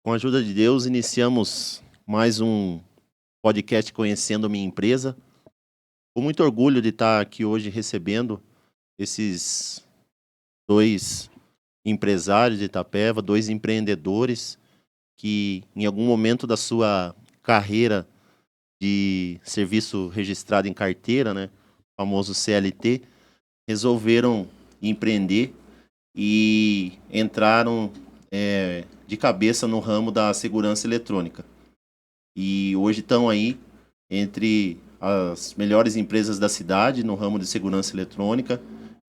Com a ajuda de Deus, iniciamos mais um podcast Conhecendo Minha Empresa. Com muito orgulho de estar aqui hoje recebendo esses dois empresários de Itapeva, dois empreendedores que em algum momento da sua carreira de serviço registrado em carteira, né, famoso CLT, resolveram empreender e entraram de cabeça no ramo da segurança eletrônica. E hoje estão aí entre as melhores empresas da cidade no ramo de segurança eletrônica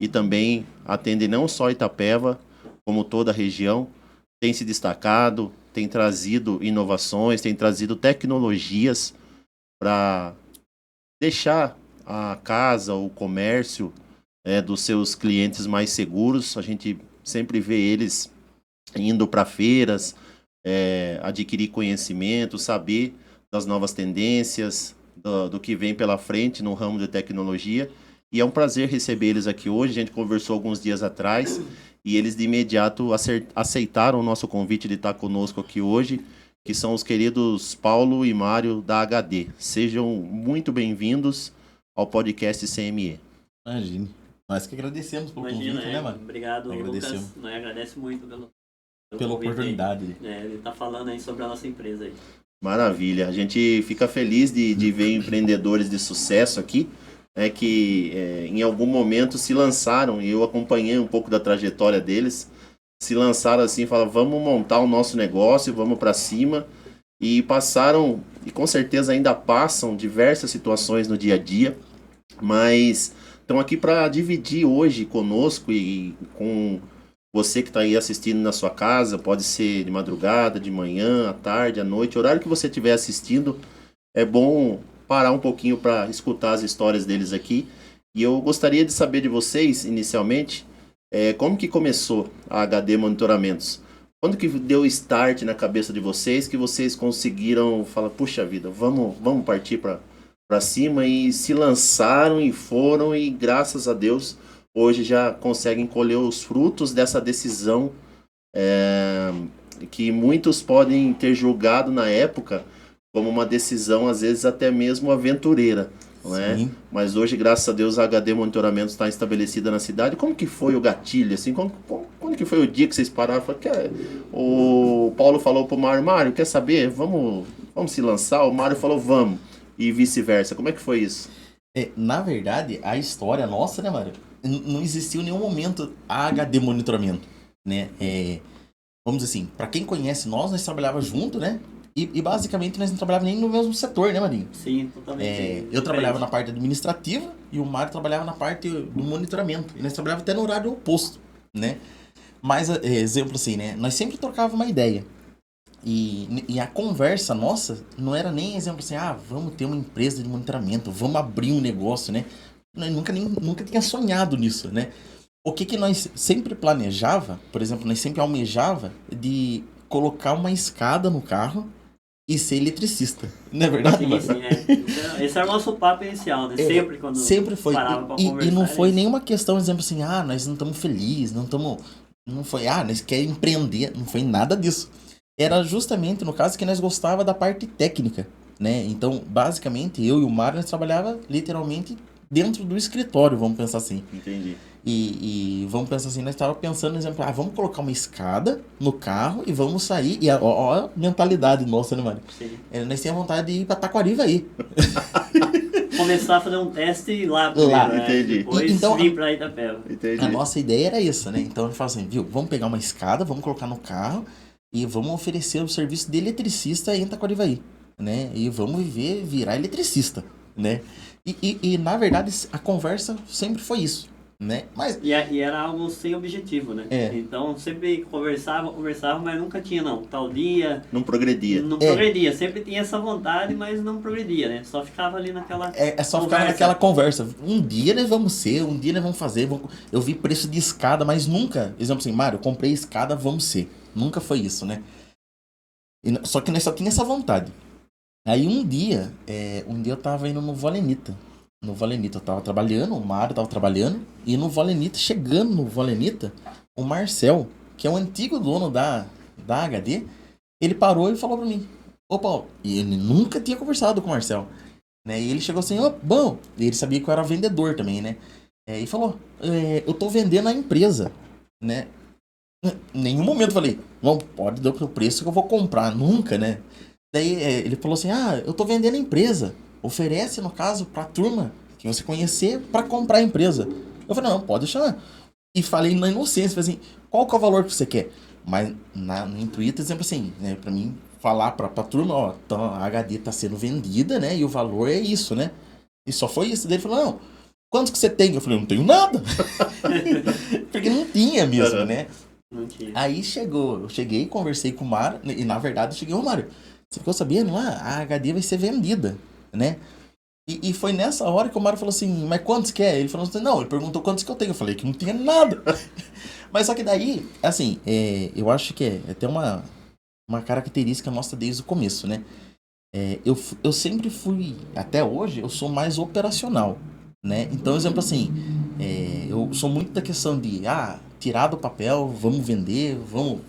e também atendem não só Itapeva, como toda a região. Tem se destacado, tem trazido inovações, tem trazido tecnologias para deixar a casa, o comércio dos seus clientes mais seguros. A gente sempre vê eles indo para feiras, adquirir conhecimento, saber das novas tendências, do que vem pela frente no ramo de tecnologia. E é um prazer receber eles aqui hoje. A gente conversou alguns dias atrás e eles de imediato aceitaram o nosso convite de estar conosco aqui hoje, que são os queridos Paulo e Mário da HD. Sejam muito bem-vindos ao podcast CME. Imagine. Nós que agradecemos pelo convite, né, mano? Obrigado, Lucas. Nós agradecemos muito pela oportunidade. Ele tá falando aí sobre a nossa empresa aí. Maravilha. A gente fica feliz de ver empreendedores de sucesso aqui, que em algum momento se lançaram, e eu acompanhei um pouco da trajetória deles, se lançaram assim, falaram, vamos montar o nosso negócio, vamos para cima, e passaram, e com certeza ainda passam, diversas situações no dia a dia, mas estão aqui para dividir hoje conosco e com você que está aí assistindo na sua casa. Pode ser de madrugada, de manhã, à tarde, à noite, o horário que você estiver assistindo. É bom parar um pouquinho para escutar as histórias deles aqui. E eu gostaria de saber de vocês, inicialmente, como que começou a HD Monitoramentos? Quando que deu start na cabeça de vocês, que vocês conseguiram falar, puxa vida, vamos partir para cima, e se lançaram e foram, e graças a Deus hoje já conseguem colher os frutos dessa decisão que muitos podem ter julgado na época como uma decisão, às vezes até mesmo aventureira, não é? Mas hoje, graças a Deus, a HD Monitoramento está estabelecida na cidade. Como que foi o gatilho? Assim, quando que foi o dia que vocês pararam? O Paulo falou pro Mário, quer saber? Vamos se lançar? O Mário falou, vamos. E vice-versa. Como é que foi isso? Na verdade, a história nossa, né, Mário? Não existiu em nenhum momento a HD Monitoramento, né? Vamos dizer assim, para quem conhece nós trabalhávamos junto, né? E basicamente nós não trabalhávamos nem no mesmo setor, né, Marinho? Sim, totalmente. Eu trabalhava na parte administrativa e o Mário trabalhava na parte do monitoramento. E nós trabalhávamos até no horário oposto, né? Mas, exemplo assim, né? Nós sempre trocávamos uma ideia. E a conversa nossa não era nem exemplo assim, vamos ter uma empresa de monitoramento, vamos abrir um negócio, né? Nós nunca tinha sonhado nisso, né? O que nós sempre planejava, por exemplo, nós sempre almejava de colocar uma escada no carro e ser eletricista. Não é verdade, sim, mano? Sim, Esse era o nosso papo inicial, né? Sempre foi. Parava pra conversar. E não foi nenhuma questão, exemplo assim, nós não estamos felizes, não foi, nós queremos empreender, não foi nada disso. Era justamente, no caso, que nós gostava da parte técnica, né? Então, basicamente, eu e o Mário, nós trabalhava literalmente dentro do escritório, vamos pensar assim. Entendi. E vamos pensar assim, nós estávamos pensando, por exemplo, vamos colocar uma escada no carro e vamos sair. E ó a mentalidade nossa, né, Mário? Sim. Nós tínhamos vontade de ir para Taquarivaí. Começar a fazer um teste lá. Entendi. Depois então, vir para Itapeva. Entendi. A nossa ideia era isso, né? Então a gente fala assim, viu, vamos pegar uma escada, vamos colocar no carro e vamos oferecer o serviço de eletricista em Taquarivaí, né? E vamos virar eletricista, né? E na verdade a conversa sempre foi isso, né? Mas e era algo sem objetivo, né? Então sempre conversava, mas nunca tinha tal dia. Não progredia. Não progredia, sempre tinha essa vontade, mas não progredia, né? Só ficava ali naquela só ficava naquela conversa. Um dia nós vamos fazer. Eu vi preço de escada, mas nunca, exemplo assim, Mário, eu comprei escada, vamos ser. Nunca foi isso, né? Só que nós só tinha essa vontade. Aí um dia eu tava indo no Volenita. Eu tava trabalhando, o Mário tava trabalhando, e no Volenita, chegando no Volenita, o Marcel, que é o antigo dono da HD, Ele parou e falou pra mim, ô Paulo, e ele nunca tinha conversado com o Marcel, né? E ele chegou assim, ô, bom, e ele sabia que eu era vendedor também, né? E falou, eu tô vendendo a empresa, né? Em nenhum momento eu falei, não, pode dar o preço que eu vou comprar, nunca, né? Daí ele falou assim, eu tô vendendo a empresa, oferece, no caso, pra turma que você conhecer pra comprar a empresa. Eu falei, não, pode deixar. E falei na inocência, falei assim, qual que é o valor que você quer? Mas no intuito, exemplo assim, né, pra mim falar pra turma, ó, então a HD tá sendo vendida, né, e o valor é isso, né? E só foi isso. Daí ele falou, não, quantos que você tem? Eu falei, eu não tenho nada. Porque não tinha mesmo, né? Não tinha. Aí eu cheguei, conversei com o Mário, e na verdade eu cheguei, ô Mário, você ficou sabendo lá? A HD vai ser vendida, né? E foi nessa hora que o Mário falou assim, mas quantos que é? Ele falou assim, não, ele perguntou quantos que eu tenho. Eu falei que não tinha nada. Mas só que daí, assim, eu acho que é até uma característica nossa desde o começo, né? Eu sempre fui, até hoje, eu sou mais operacional, né? Então, exemplo assim, eu sou muito da questão de, tirar do papel, vamos vender, vamos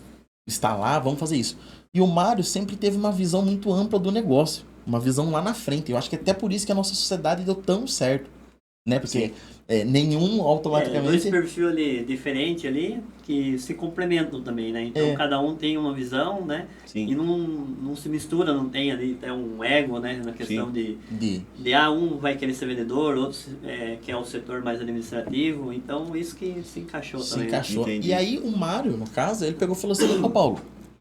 instalar, vamos fazer isso. E o Mário sempre teve uma visão muito ampla do negócio, uma visão lá na frente. Eu acho que até por isso que a nossa sociedade deu tão certo, né? Porque nenhum automaticamente... dois perfis ali diferentes ali, que se complementam também, né? Então cada um tem uma visão, né? Sim. E não se mistura, não tem ali até um ego, né? Na questão de um vai querer ser vendedor, outro quer o setor mais administrativo. Então isso que se encaixou também. Se encaixou. Né? E aí o Mário, no caso, ele pegou e falou assim, ô Paulo,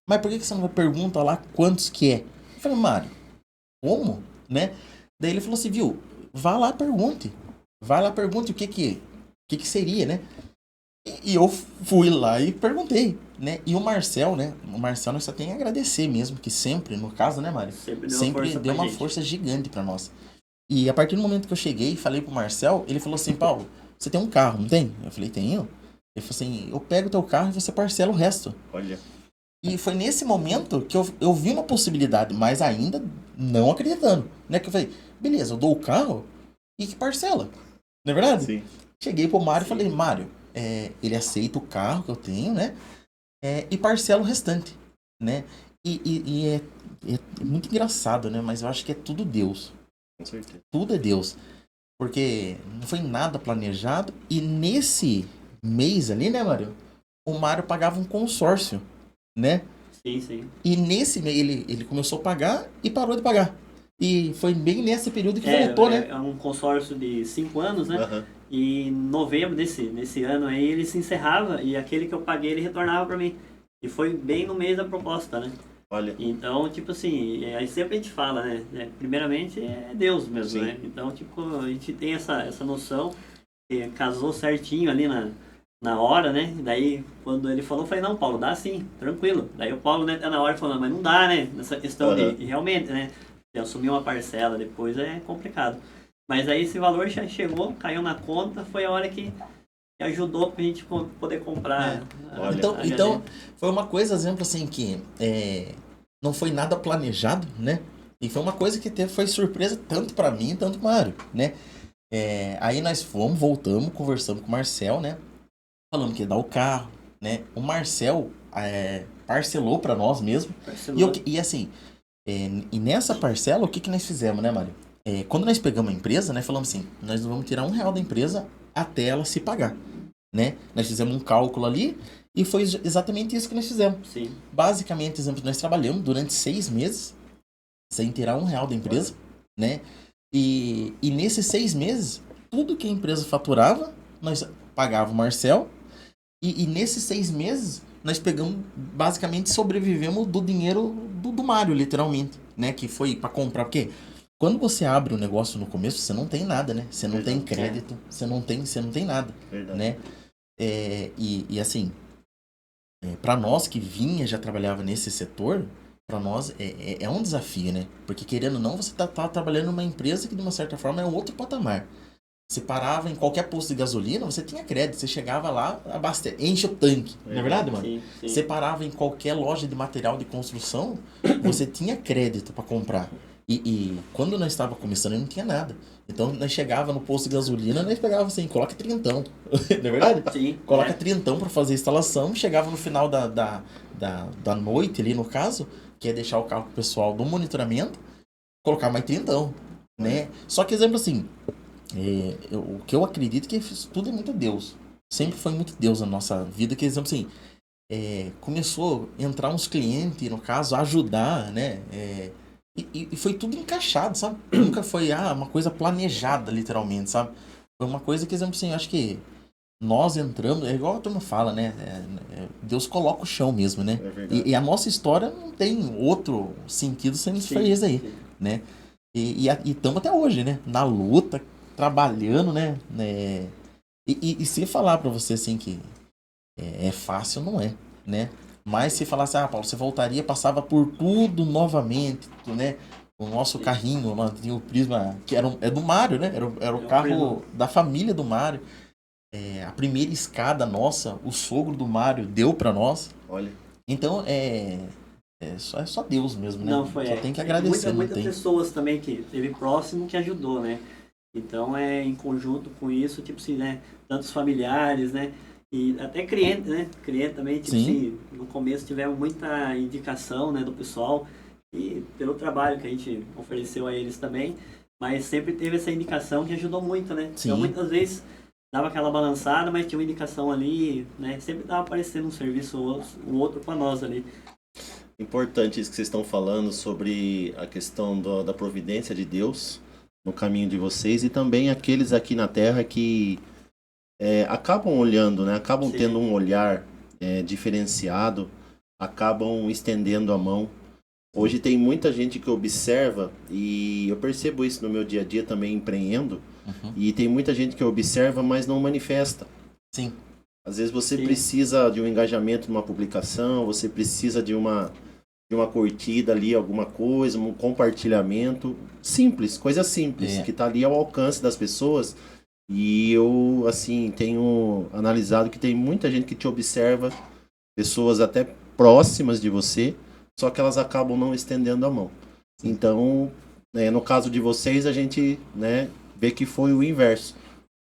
mas por que você não vai perguntar lá quantos que é? Eu falei, Mário, como? Né? Daí ele falou assim, viu, vá lá, pergunte. Vai lá, pergunte o que seria, né? E eu fui lá e perguntei, né? E o Marcel, né? O Marcel nós só tem a agradecer mesmo, que sempre, no caso, né, Mário? Sempre deu uma força gigante pra nós. E a partir do momento que eu cheguei e falei pro Marcel, ele falou assim, Paulo, você tem um carro, não tem? Eu falei, tenho. Ele falou assim, eu pego o teu carro e você parcela o resto. Olha. E foi nesse momento que eu vi uma possibilidade, mas ainda não acreditando, né? Que eu falei, beleza, eu dou o carro e que parcela. Não é verdade? Sim. Cheguei pro Mário e falei, Mário, ele aceita o carro que eu tenho, né? E parcela o restante, né? E é muito engraçado, né? Mas eu acho que é tudo Deus. Com certeza. Tudo é Deus. Porque não foi nada planejado. E nesse mês ali, né, Mário? O Mário pagava um consórcio, né? Sim, sim. E nesse mês ele começou a pagar e parou de pagar. E foi bem nesse período que voltou, né? É um consórcio de 5 anos, né? Uhum. E em novembro desse ano aí ele se encerrava e aquele que eu paguei ele retornava para mim. E foi bem no mês da proposta, né? Olha. Então, tipo assim, aí sempre a gente fala, né? Primeiramente é Deus mesmo, Sim. né? Então, tipo, a gente tem essa noção que casou certinho ali na hora, né? Daí, quando ele falou, eu falei, não, Paulo, dá sim, tranquilo. Daí o Paulo, né, tá na hora falando, mas não dá, né? Nessa questão de realmente, né? Se assumir uma parcela depois é complicado. Mas aí esse valor já chegou, caiu na conta, foi a hora que ajudou pra gente poder comprar. Então, foi uma coisa, exemplo assim, que não foi nada planejado, né? E foi uma coisa que foi surpresa tanto pra mim, tanto pro Mário, né? Aí nós voltamos, conversamos com o Marcel, né? Falamos que ia dar o carro, né? O Marcel parcelou pra nós mesmo. E assim, e nessa parcela, o que nós fizemos, né, Mário? Quando nós pegamos a empresa, né, falamos assim, nós não vamos tirar R$1 da empresa até ela se pagar, né? Nós fizemos um cálculo ali e foi exatamente isso que nós fizemos. Sim. Basicamente, exemplo, nós trabalhamos durante 6 meses sem tirar R$1 da empresa, né? E nesses 6 meses, tudo que a empresa faturava, nós pagava o Marcel e nesses 6 meses nós pegamos, basicamente sobrevivemos do dinheiro do Mário, literalmente, né? Que foi para comprar, porque quando você abre o negócio no começo, você não tem nada, né? Você não tem crédito, você não tem nada, né? E assim, para nós que já trabalhava nesse setor, para nós é um desafio, né? Porque querendo ou não, você tá trabalhando numa empresa que de uma certa forma é um outro patamar. Você parava em qualquer posto de gasolina, você tinha crédito, você chegava lá, enche o tanque, não é verdade, mano? Sim. Você parava em qualquer loja de material de construção, você tinha crédito para comprar. E quando nós estava começando, não tinha nada. Então, nós chegava no posto de gasolina, nós pegava assim, coloca trintão. Não é verdade? Sim. Coloca trintão para fazer a instalação. Chegava no final da noite ali, no caso, que é deixar o carro pro pessoal do monitoramento, colocar mais trintão, né? Só que, exemplo assim, o que eu acredito que isso tudo é muito Deus. Sempre foi muito Deus na nossa vida, que, exemplo assim, começou a entrar uns clientes, no caso, a ajudar, né? E foi tudo encaixado, sabe? Nunca foi uma coisa planejada, literalmente, sabe? Foi uma coisa que, exemplo assim, eu acho que nós entramos, é igual a turma fala, né? Deus coloca o chão mesmo, né? É verdade. E a nossa história não tem outro sentido sem isso fez aí, né? E estamos até hoje, né? Na luta, trabalhando, né? E se falar pra você assim que é fácil, não é, né? Mas se falasse, Paulo, você voltaria, passava por tudo novamente, né? O nosso carrinho, lá tinha o Prisma, que é do Mário, né? Era o carro da família do Mário. A primeira escada nossa, o sogro do Mário deu pra nós. Olha. Então, só Deus mesmo, né? Não, Só tem que agradecer. Muitas pessoas também que teve próximo que ajudou, né? Então, em conjunto com isso, tipo assim, né? Tantos familiares, né? E até cliente, né? Cliente também, tipo assim, no começo tivemos muita indicação, né, do pessoal e pelo trabalho que a gente ofereceu a eles também, mas sempre teve essa indicação que ajudou muito, né? Sim. Então, muitas vezes dava aquela balançada, mas tinha uma indicação ali, né? Sempre dava aparecendo um serviço ou outro para nós ali. Importante isso que vocês estão falando sobre a questão da providência de Deus no caminho de vocês e também aqueles aqui na Terra que acabam olhando, né? Acabam Sim. tendo um olhar diferenciado, acabam estendendo a mão. Hoje tem muita gente que observa, e eu percebo isso no meu dia a dia também empreendendo, e tem muita gente que observa, mas não manifesta. Sim. Às vezes você precisa de um engajamento numa publicação, você precisa de uma curtida ali, alguma coisa, um compartilhamento. Simples, coisa simples, que está ali ao alcance das pessoas. E eu, assim, tenho analisado que tem muita gente que te observa, pessoas até próximas de você, só que elas acabam não estendendo a mão. Então, no caso de vocês, a gente, né, vê que foi o inverso.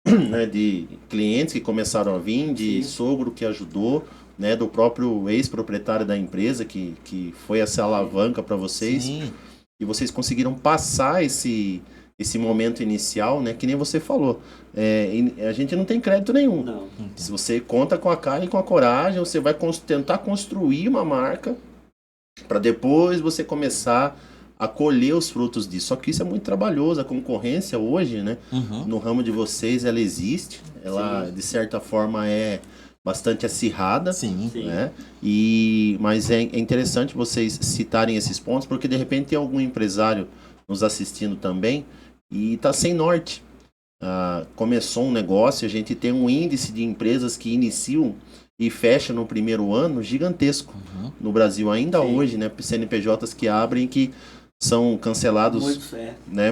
Né, de clientes que começaram a vir, de sogro que ajudou, né, do próprio ex-proprietário da empresa que foi essa alavanca para vocês. Sim. E vocês conseguiram passar esse momento inicial, né, que nem você falou. A gente não tem crédito nenhum. Não. Se você conta com a cara e com a coragem, você vai tentar construir uma marca para depois você começar a colher os frutos disso. Só que isso é muito trabalhoso. A concorrência hoje, né, no ramo de vocês, ela existe. Ela, de certa forma, é bastante acirrada. Sim. Né? Mas é interessante vocês citarem esses pontos, porque de repente tem algum empresário nos assistindo também e está sem norte. Começou um negócio, a gente tem um índice de empresas que iniciam e fecham no primeiro ano gigantesco no Brasil. Ainda hoje, né, CNPJs que abrem que são cancelados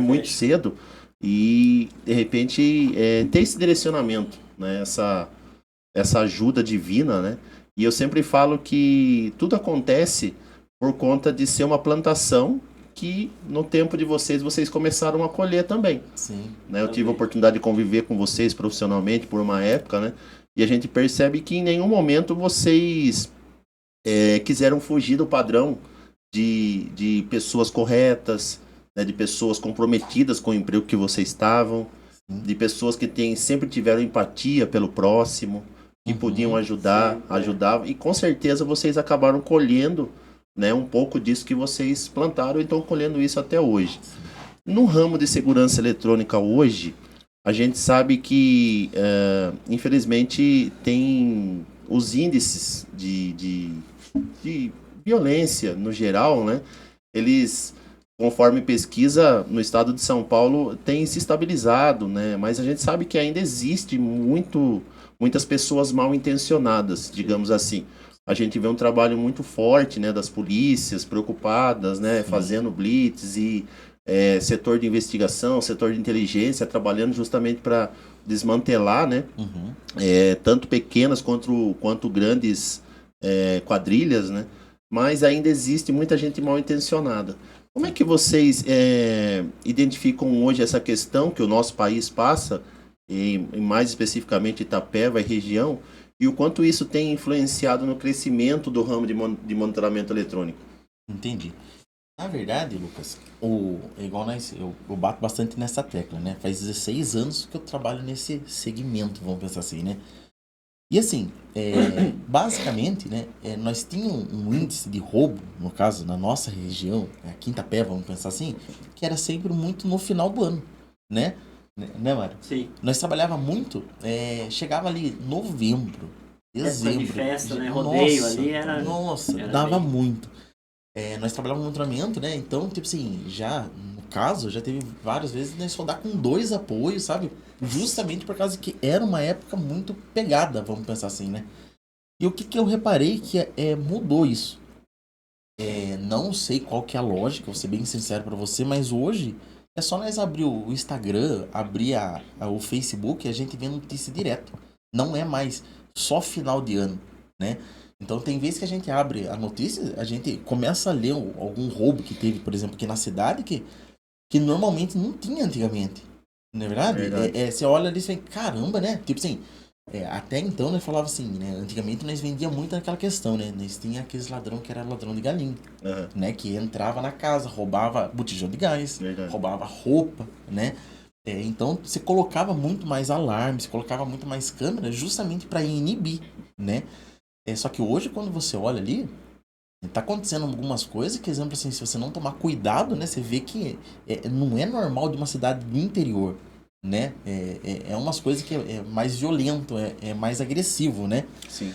muito cedo e de repente ter esse direcionamento, né, essa ajuda divina, né? E eu sempre falo que tudo acontece por conta de ser uma plantação que no tempo de vocês começaram a colher também. Sim. Né? Eu tive a oportunidade de conviver com vocês profissionalmente por uma época, né? E a gente percebe que em nenhum momento vocês quiseram fugir do padrão de pessoas corretas, né? De pessoas comprometidas com o emprego que vocês estavam, de pessoas que sempre tiveram empatia pelo próximo, que podiam ajudar, ajudavam, e com certeza vocês acabaram colhendo, né, um pouco disso que vocês plantaram e estão colhendo isso até hoje. No ramo de segurança eletrônica hoje, a gente sabe que, infelizmente, tem os índices de violência no geral, né? Eles, conforme pesquisa no estado de São Paulo, tem se estabilizado, né? Mas a gente sabe que ainda existe muitas pessoas mal intencionadas, digamos assim. A gente vê um trabalho muito forte, né, das polícias preocupadas, né, fazendo blitz e setor de investigação, setor de inteligência, trabalhando justamente para desmantelar, né, tanto pequenas quanto grandes quadrilhas, né, mas ainda existe muita gente mal intencionada. Como é que vocês identificam hoje essa questão que o nosso país passa, e mais especificamente Itapeva e região, e o quanto isso tem influenciado no crescimento do ramo de monitoramento eletrônico? Entendi. Na verdade, Lucas, igual eu bato bastante nessa tecla, né? Faz 16 anos que eu trabalho nesse segmento, vamos pensar assim, né? E assim, basicamente, né, nós tínhamos um índice de roubo, no caso, na nossa região, aqui em Itapeva, vamos pensar assim, que era sempre muito no final do ano, né? Né, Mário? Sim. Nós trabalhava muito, chegava ali novembro, Época de dezembro. festa, né? Rodeio Nossa, ali era... nossa, era dava bem- muito. Nós trabalhávamos no monitoramento, né? Então, tipo assim, no caso, já teve várias vezes nós rodar com 2 apoios, sabe? Justamente por causa que era uma época muito pegada, vamos pensar assim, né? E o que que eu reparei que mudou isso? Não sei qual que é a lógica, vou ser bem sincero pra você, mas hoje é só nós abrir o Instagram, abrir o Facebook e a gente vê notícia direto. Não é mais só final de ano, né? Então tem vezes que a gente abre a notícia, a gente começa a ler algum roubo que teve, por exemplo, aqui na cidade, que normalmente não tinha antigamente. Não é verdade? Verdade. Você olha ali e fala, caramba, né? Tipo assim, até então nós falava assim, né? Antigamente nós vendia muito naquela questão, né? Nós tinha aqueles ladrão que era ladrão de galinha, Aham, né? Que entrava na casa, roubava botijão de gás, verdade. roubava roupa, né? Então você colocava muito mais alarme, você colocava muito mais câmera justamente para inibir, né? Só que hoje, quando você olha ali, tá acontecendo algumas coisas que, exemplo assim, se você não tomar cuidado, né, você vê que não é normal de uma cidade do interior, né? Umas coisas que é mais violento, é mais agressivo, né? Sim,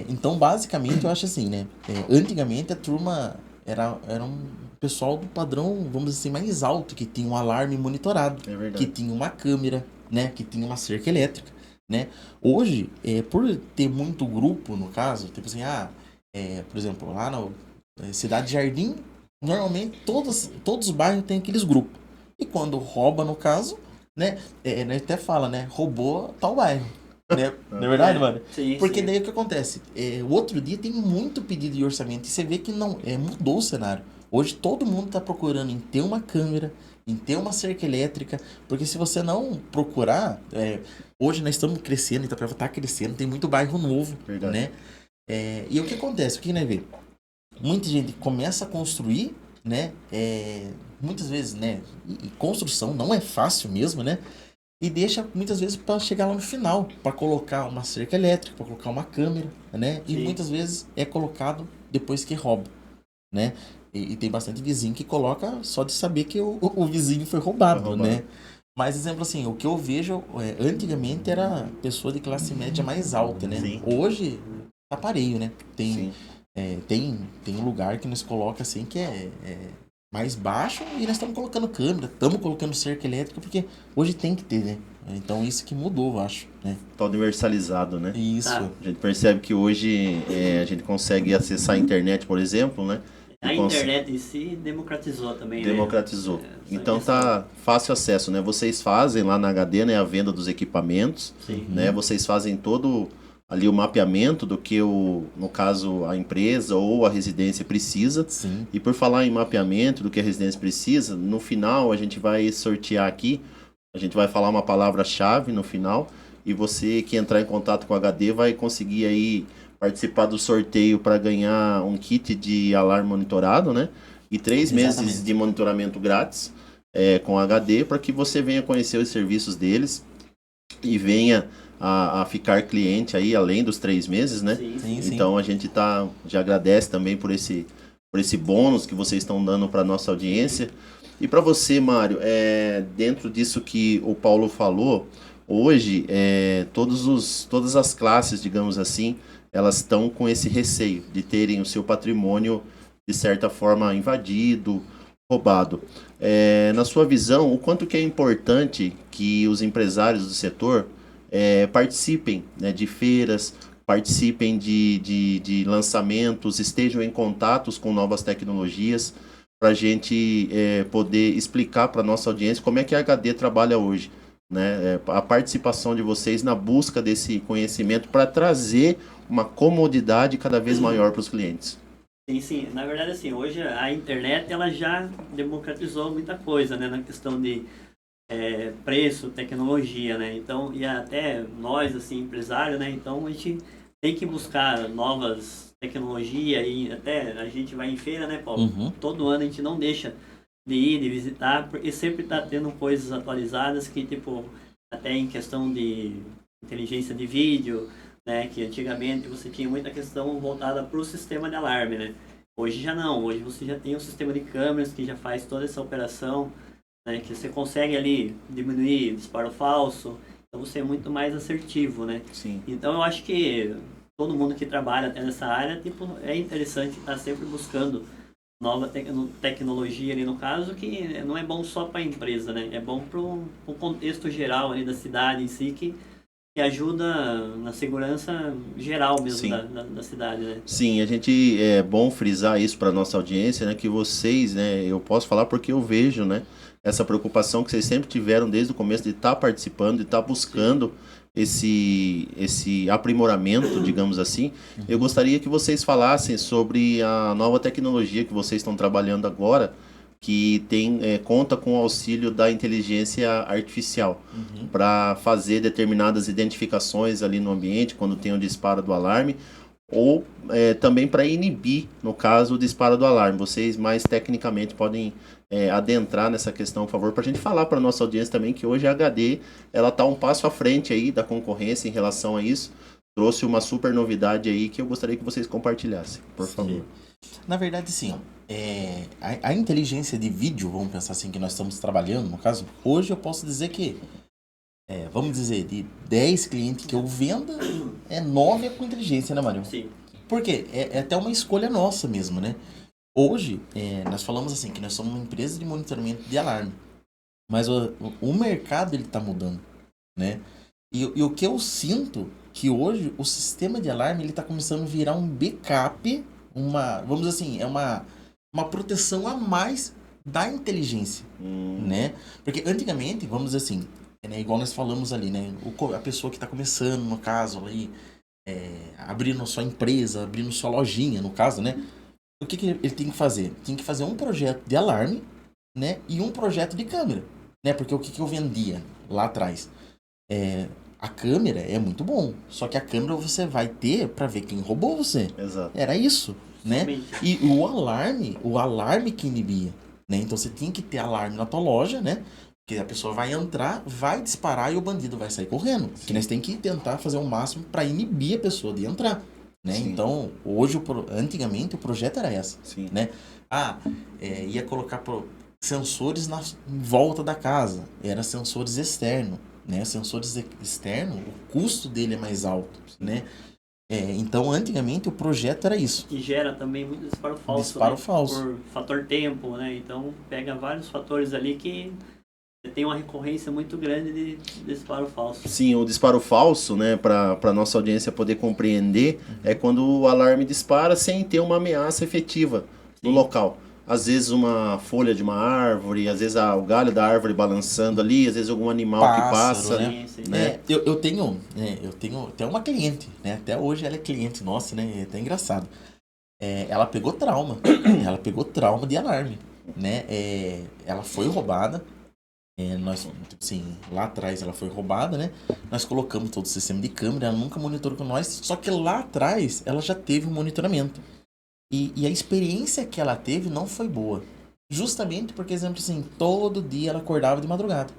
Então, basicamente, eu acho assim, né? Antigamente a turma era um pessoal do padrão, vamos dizer assim, mais alto, que tinha um alarme monitorado, é que verdade. tinha uma câmera, né? Que tinha uma cerca elétrica, né? Hoje, por ter muito grupo, no caso, tipo assim, por exemplo, lá na Cidade Jardim, normalmente todos os bairros têm aqueles grupos. E quando rouba, no caso, né, até fala, né? Roubou tal bairro. Né? Não é verdade, mano? Sim, Porque sim. daí o que acontece? O outro dia tem muito pedido de orçamento e você vê que não mudou o cenário. Hoje todo mundo está procurando em ter uma câmera, em ter uma cerca elétrica, porque se você não procurar, hoje nós estamos crescendo, Itapeva está crescendo, tem muito bairro novo, Verdade. né? E o que acontece? O que nós vê? Muita gente começa a construir, né? Muitas vezes, né? E construção não é fácil mesmo, né? E deixa muitas vezes para chegar lá no final, para colocar uma cerca elétrica, para colocar uma câmera, né? E Sim. muitas vezes é colocado depois que rouba, né? E tem bastante vizinho que coloca só de saber que o vizinho foi roubado, Foi roubado. né? Mas, exemplo assim, o que eu vejo, antigamente era pessoa de classe média mais alta, né? Sim. Hoje tá pareio, né? Sim. Tem um lugar que nos coloca assim que é mais baixo e nós estamos colocando câmera, estamos colocando cerca elétrica, porque hoje tem que ter, né? Então isso que mudou, eu acho, né? Tá universalizado, né? Isso. Tá. A gente percebe que hoje a gente consegue acessar a internet, por exemplo, né? A E internet em si democratizou também, né? democratizou. Essa Então questão. tá fácil acesso, né? Vocês fazem lá na HD, né, a venda dos equipamentos, Sim. né? Vocês fazem todo ali o mapeamento do que no caso a empresa ou a residência precisa. Sim. E por falar em mapeamento do que a residência precisa, no final a gente vai sortear aqui, a gente vai falar uma palavra-chave no final e você que entrar em contato com a HD vai conseguir aí participar do sorteio para ganhar um kit de alarme monitorado, né? E 3 meses Exatamente. de monitoramento grátis com a HD para que você venha conhecer os serviços deles e venha a ficar cliente aí além dos 3 meses, né? Sim, Sim, sim. sim. Então a gente já agradece também por esse bônus que vocês estão dando para nossa audiência. E para você, Mário, dentro disso que o Paulo falou, hoje todas as classes, digamos assim, elas estão com esse receio de terem o seu patrimônio, de certa forma, invadido, roubado. Na sua visão, o quanto que é importante que os empresários do setor participem, né, de feiras, participem de lançamentos, estejam em contatos com novas tecnologias, para a gente poder explicar para a nossa audiência como é que a HD trabalha hoje, né? A participação de vocês na busca desse conhecimento para trazer uma comodidade cada vez maior para os clientes. Sim, sim. Na verdade, assim, hoje a internet ela já democratizou muita coisa, né? Na questão de preço, tecnologia, né? Então, e até nós, assim, empresários, né? Então, a gente tem que buscar novas tecnologias e até a gente vai em feira, né, Paulo? Uhum. Todo ano a gente não deixa de ir, de visitar, porque sempre está tendo coisas atualizadas que, tipo, até em questão de inteligência de vídeo, né? Que antigamente você tinha muita questão voltada para o sistema de alarme, né? Hoje já não, hoje você já tem um sistema de câmeras que já faz toda essa operação, né, que você consegue ali diminuir disparo falso, então você é muito mais assertivo, né? Sim. Então eu acho que todo mundo que trabalha até nessa área, tipo, é interessante estar sempre buscando nova tecnologia ali no caso, que não é bom só para a empresa, né? É bom para o contexto geral ali da cidade em si, que ajuda na segurança geral mesmo Sim. da cidade, né? Sim, a gente é bom frisar isso para nossa audiência, né? Que vocês, né? Eu posso falar porque eu vejo, né? Essa preocupação que vocês sempre tiveram desde o começo de estar participando, de estar buscando esse aprimoramento, digamos assim. Eu gostaria que vocês falassem sobre a nova tecnologia que vocês estão trabalhando agora, que conta com o auxílio da inteligência artificial Uhum. para fazer determinadas identificações ali no ambiente quando tem o disparo do alarme ou também para inibir, no caso, o disparo do alarme. Vocês mais tecnicamente podem adentrar nessa questão, por favor, para a gente falar para nossa audiência também que hoje a HD ela está um passo à frente aí da concorrência em relação a isso. Trouxe uma super novidade aí que eu gostaria que vocês compartilhassem, por favor. Na verdade, sim, ó, a inteligência de vídeo, vamos pensar assim, que nós estamos trabalhando, no caso, hoje eu posso dizer que, vamos dizer, de 10 clientes que eu venda, 9 é com inteligência, né, Mário? Sim. Por quê? É até uma escolha nossa mesmo, né? Hoje, nós falamos assim, que nós somos uma empresa de monitoramento de alarme, mas o mercado, ele tá mudando, né? E o que eu sinto, que hoje o sistema de alarme, ele tá começando a virar um backup, vamos dizer assim, uma proteção a mais da inteligência, né? Porque antigamente, vamos dizer assim, né, igual nós falamos ali, né? A pessoa que está começando, no caso, ali, abrindo sua empresa, abrindo sua lojinha, no caso, né? O que ele tem que fazer? Tem que fazer um projeto de alarme, né? E um projeto de câmera, né? Porque o que eu vendia lá atrás? A câmera é muito bom, só que a câmera você vai ter para ver quem roubou você. Exato. Era isso, né? Somente. E o alarme que inibia, né? Então você tinha que ter alarme na tua loja, né? Porque a pessoa vai entrar, vai disparar e o bandido vai sair correndo. Que nós tem que tentar fazer o máximo para inibir a pessoa de entrar, né? Sim. Então, hoje, antigamente o projeto era esse, Sim. né? Ia colocar sensores em volta da casa, era sensores externos, né? Sensores externos, o custo dele é mais alto, né? Então, antigamente, o projeto era isso. E gera também muito disparo falso. Disparo né? falso. Por fator tempo, né? Então, pega vários fatores ali que você tem uma recorrência muito grande de disparo falso. Sim, o disparo falso, né, para nossa audiência poder compreender, é quando o alarme dispara sem ter uma ameaça efetiva no local. Às vezes uma folha de uma árvore, às vezes o galho da árvore balançando ali, às vezes algum animal que passa, né? Sim. né? Eu tenho até uma cliente, né? Até hoje ela é cliente nossa, né? É até engraçado. Ela pegou trauma. Ela pegou trauma de alarme, né? Ela foi roubada. Nós, assim, lá atrás ela foi roubada, né? Nós colocamos todo o sistema de câmera, ela nunca monitorou com nós, só que lá atrás ela já teve um monitoramento. E a experiência que ela teve não foi boa. Justamente porque, exemplo assim, todo dia ela acordava de madrugada,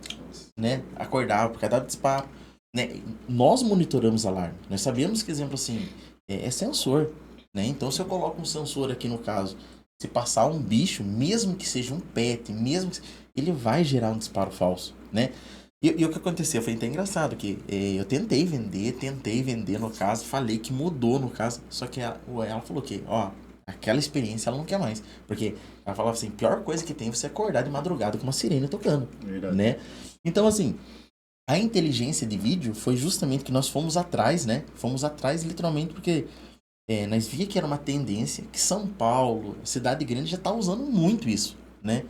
né? Acordava por causa do disparo, né? Nós monitoramos alarme. Nós sabemos que, exemplo assim, é sensor, né? Então, se eu coloco um sensor aqui no caso, se passar um bicho, mesmo que seja um pet, ele vai gerar um disparo falso, né? E o que aconteceu? Foi até engraçado, que eu tentei vender no caso, falei que mudou no caso, só que ela falou que, aquela experiência ela não quer mais. Porque ela falava assim, pior coisa que tem é você acordar de madrugada com uma sirene tocando. Verdade. Né? Então, assim, a inteligência de vídeo foi justamente que nós fomos atrás, né? Fomos atrás literalmente porque nós via que era uma tendência que São Paulo, cidade grande, já tá usando muito isso, né?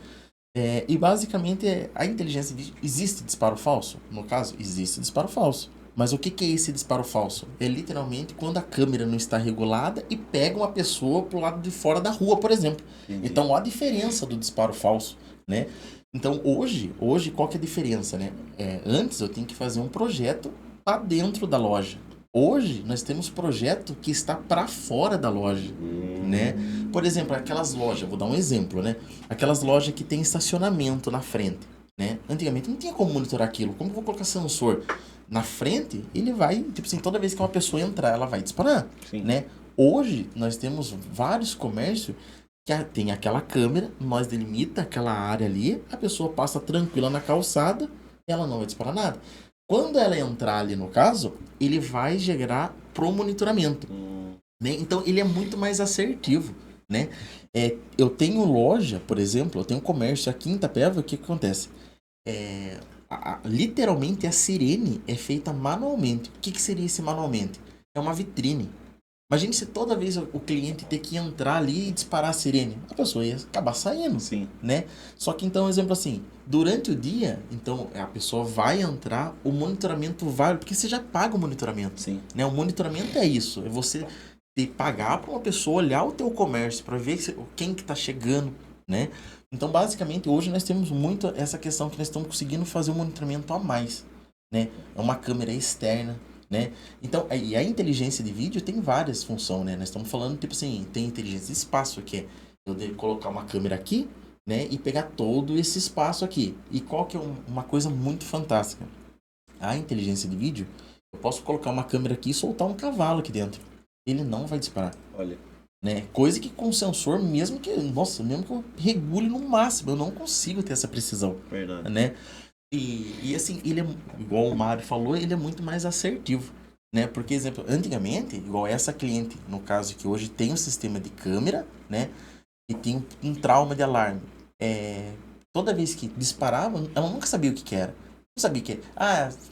E basicamente a inteligência de vídeo, existe disparo falso? No caso, existe disparo falso, Mas o que é esse disparo falso? É literalmente quando a câmera não está regulada e pega uma pessoa pro lado de fora da rua, por exemplo. Entendi. Então, olha a diferença do disparo falso, né? Então, hoje qual que é a diferença, né? Antes eu tinha que fazer um projeto para dentro da loja. Hoje, nós temos projeto que está para fora da loja, né? Por exemplo, aquelas lojas, vou dar um exemplo, né? Aquelas lojas que tem estacionamento na frente, né? Antigamente não tinha como monitorar aquilo. Como que eu vou colocar sensor na frente? Ele vai, tipo assim, toda vez que uma pessoa entrar, ela vai disparar, Sim. né? Hoje, nós temos vários comércios que tem aquela câmera, nós delimita aquela área ali, a pessoa passa tranquila na calçada, ela não vai disparar nada. Quando ela entrar ali no caso, ele vai gerar pro monitoramento, né? Então ele é muito mais assertivo, né? Eu tenho loja, por exemplo, eu tenho comércio aqui em Itapeva, o que acontece? Literalmente a sirene é feita manualmente. O que seria esse manualmente? É uma vitrine. Imagine se toda vez o cliente ter que entrar ali e disparar a sirene. A pessoa ia acabar saindo, Sim. né? Só que então, exemplo assim, durante o dia, então a pessoa vai entrar, o monitoramento vai, porque você já paga o monitoramento, Sim. né? O monitoramento é isso, é você pagar para uma pessoa olhar o teu comércio para ver quem que tá chegando, né? Então, basicamente, hoje nós temos muito essa questão que nós estamos conseguindo fazer um monitoramento a mais, né? É uma câmera externa, né? Então, e a inteligência de vídeo tem várias funções, né? Nós estamos falando, tipo assim, tem inteligência de espaço, que é eu devo colocar uma câmera aqui, né? E pegar todo esse espaço aqui. E qual que é uma coisa muito fantástica? A inteligência de vídeo, eu posso colocar uma câmera aqui e soltar um cavalo aqui dentro. Ele não vai disparar. Olha. Né? Coisa que com sensor, mesmo que eu regule no máximo, eu não consigo ter essa precisão. Verdade. Né? E assim, ele é, igual o Mário falou, ele é muito mais assertivo, né? Porque, exemplo, antigamente, igual essa cliente, no caso que hoje tem um sistema de câmera, né? E tem um trauma de alarme. Toda vez que disparava, ela nunca sabia o que era. Não sabia que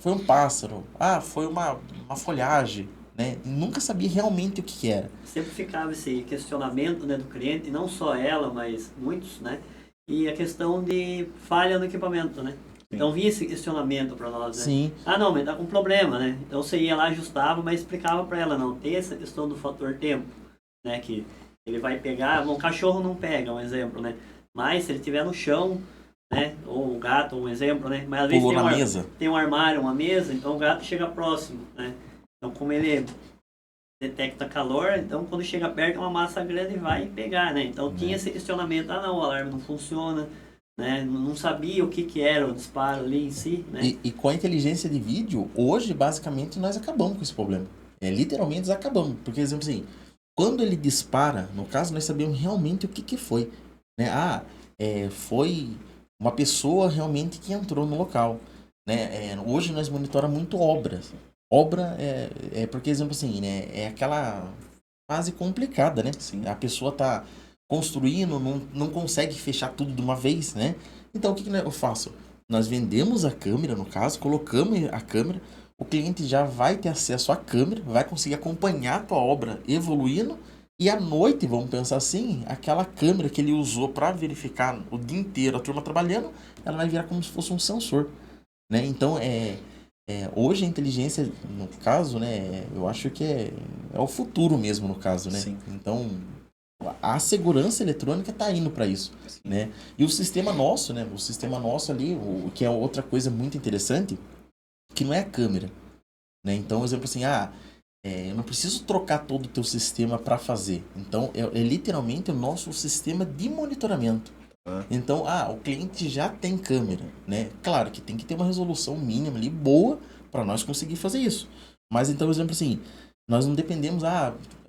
foi um pássaro, foi uma folhagem, né? E nunca sabia realmente o que era. Sempre ficava esse questionamento, né, do cliente, e não só ela, mas muitos, né? E a questão de falha no equipamento, né? Então vinha esse questionamento para nós, né? Sim. Não, mas tá com problema, né? Então você ia lá, ajustava, mas explicava para ela, não, tem essa questão do fator tempo, né? Que ele vai pegar, um cachorro não pega, um exemplo, né? Mas se ele estiver no chão, né? Ou o gato, um exemplo, né? Mas às vezes tem um armário, uma mesa, então o gato chega próximo, né? Então como ele detecta calor, então quando chega perto é uma massa grande e vai pegar, né? Então tinha esse questionamento, não, o alarme não funciona, né? Não sabia o que era o disparo ali em si, né? E com a inteligência de vídeo, hoje, basicamente, nós acabamos com esse problema. Literalmente, nós acabamos. Porque, exemplo assim, quando ele dispara, no caso, nós sabemos realmente o que foi. Né? Foi uma pessoa realmente que entrou no local. Né? Hoje, nós monitoramos muito obras. Obra porque, exemplo assim, né? É aquela fase complicada, né? Sim. A pessoa tá construindo, não consegue fechar tudo de uma vez, né? Então, o que eu faço? Nós vendemos a câmera, no caso, colocamos a câmera, o cliente já vai ter acesso à câmera, vai conseguir acompanhar a tua obra evoluindo, e à noite, vamos pensar assim, aquela câmera que ele usou para verificar o dia inteiro a turma trabalhando, ela vai virar como se fosse um sensor, né? Então, hoje a inteligência, no caso, né, eu acho que é o futuro mesmo, no caso, né? Sim. Então, a segurança eletrônica está indo para isso, né? E o sistema nosso, né? O sistema nosso ali, que é outra coisa muito interessante, que não é a câmera, né? Então, exemplo assim, eu não preciso trocar todo o teu sistema para fazer. Então, é literalmente o nosso sistema de monitoramento. Então, o cliente já tem câmera, né? Claro que tem que ter uma resolução mínima ali, boa, para nós conseguir fazer isso. Mas, então, exemplo assim, nós não dependemos,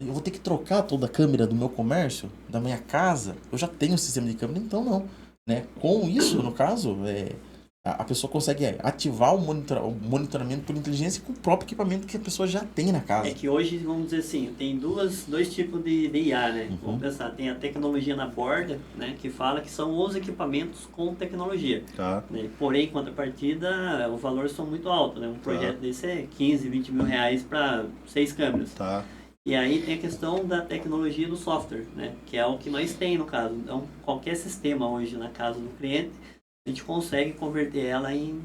eu vou ter que trocar toda a câmera do meu comércio, da minha casa, eu já tenho um sistema de câmera, então não. Né? Com isso, no caso, a pessoa consegue ativar o monitoramento por inteligência com o próprio equipamento que a pessoa já tem na casa. É que hoje, vamos dizer assim, tem dois tipos de IA, né? Uhum. Vamos pensar, tem a tecnologia na borda, né? Que fala que são os equipamentos com tecnologia. Tá. Né? Porém, em contrapartida, os valores são muito altos, né? Um projeto desse é 15, 20 mil reais para 6 câmeras. Tá. E aí tem a questão da tecnologia do software, né? Que é o que nós tem no caso. Então, qualquer sistema hoje na casa do cliente, a gente consegue converter ela em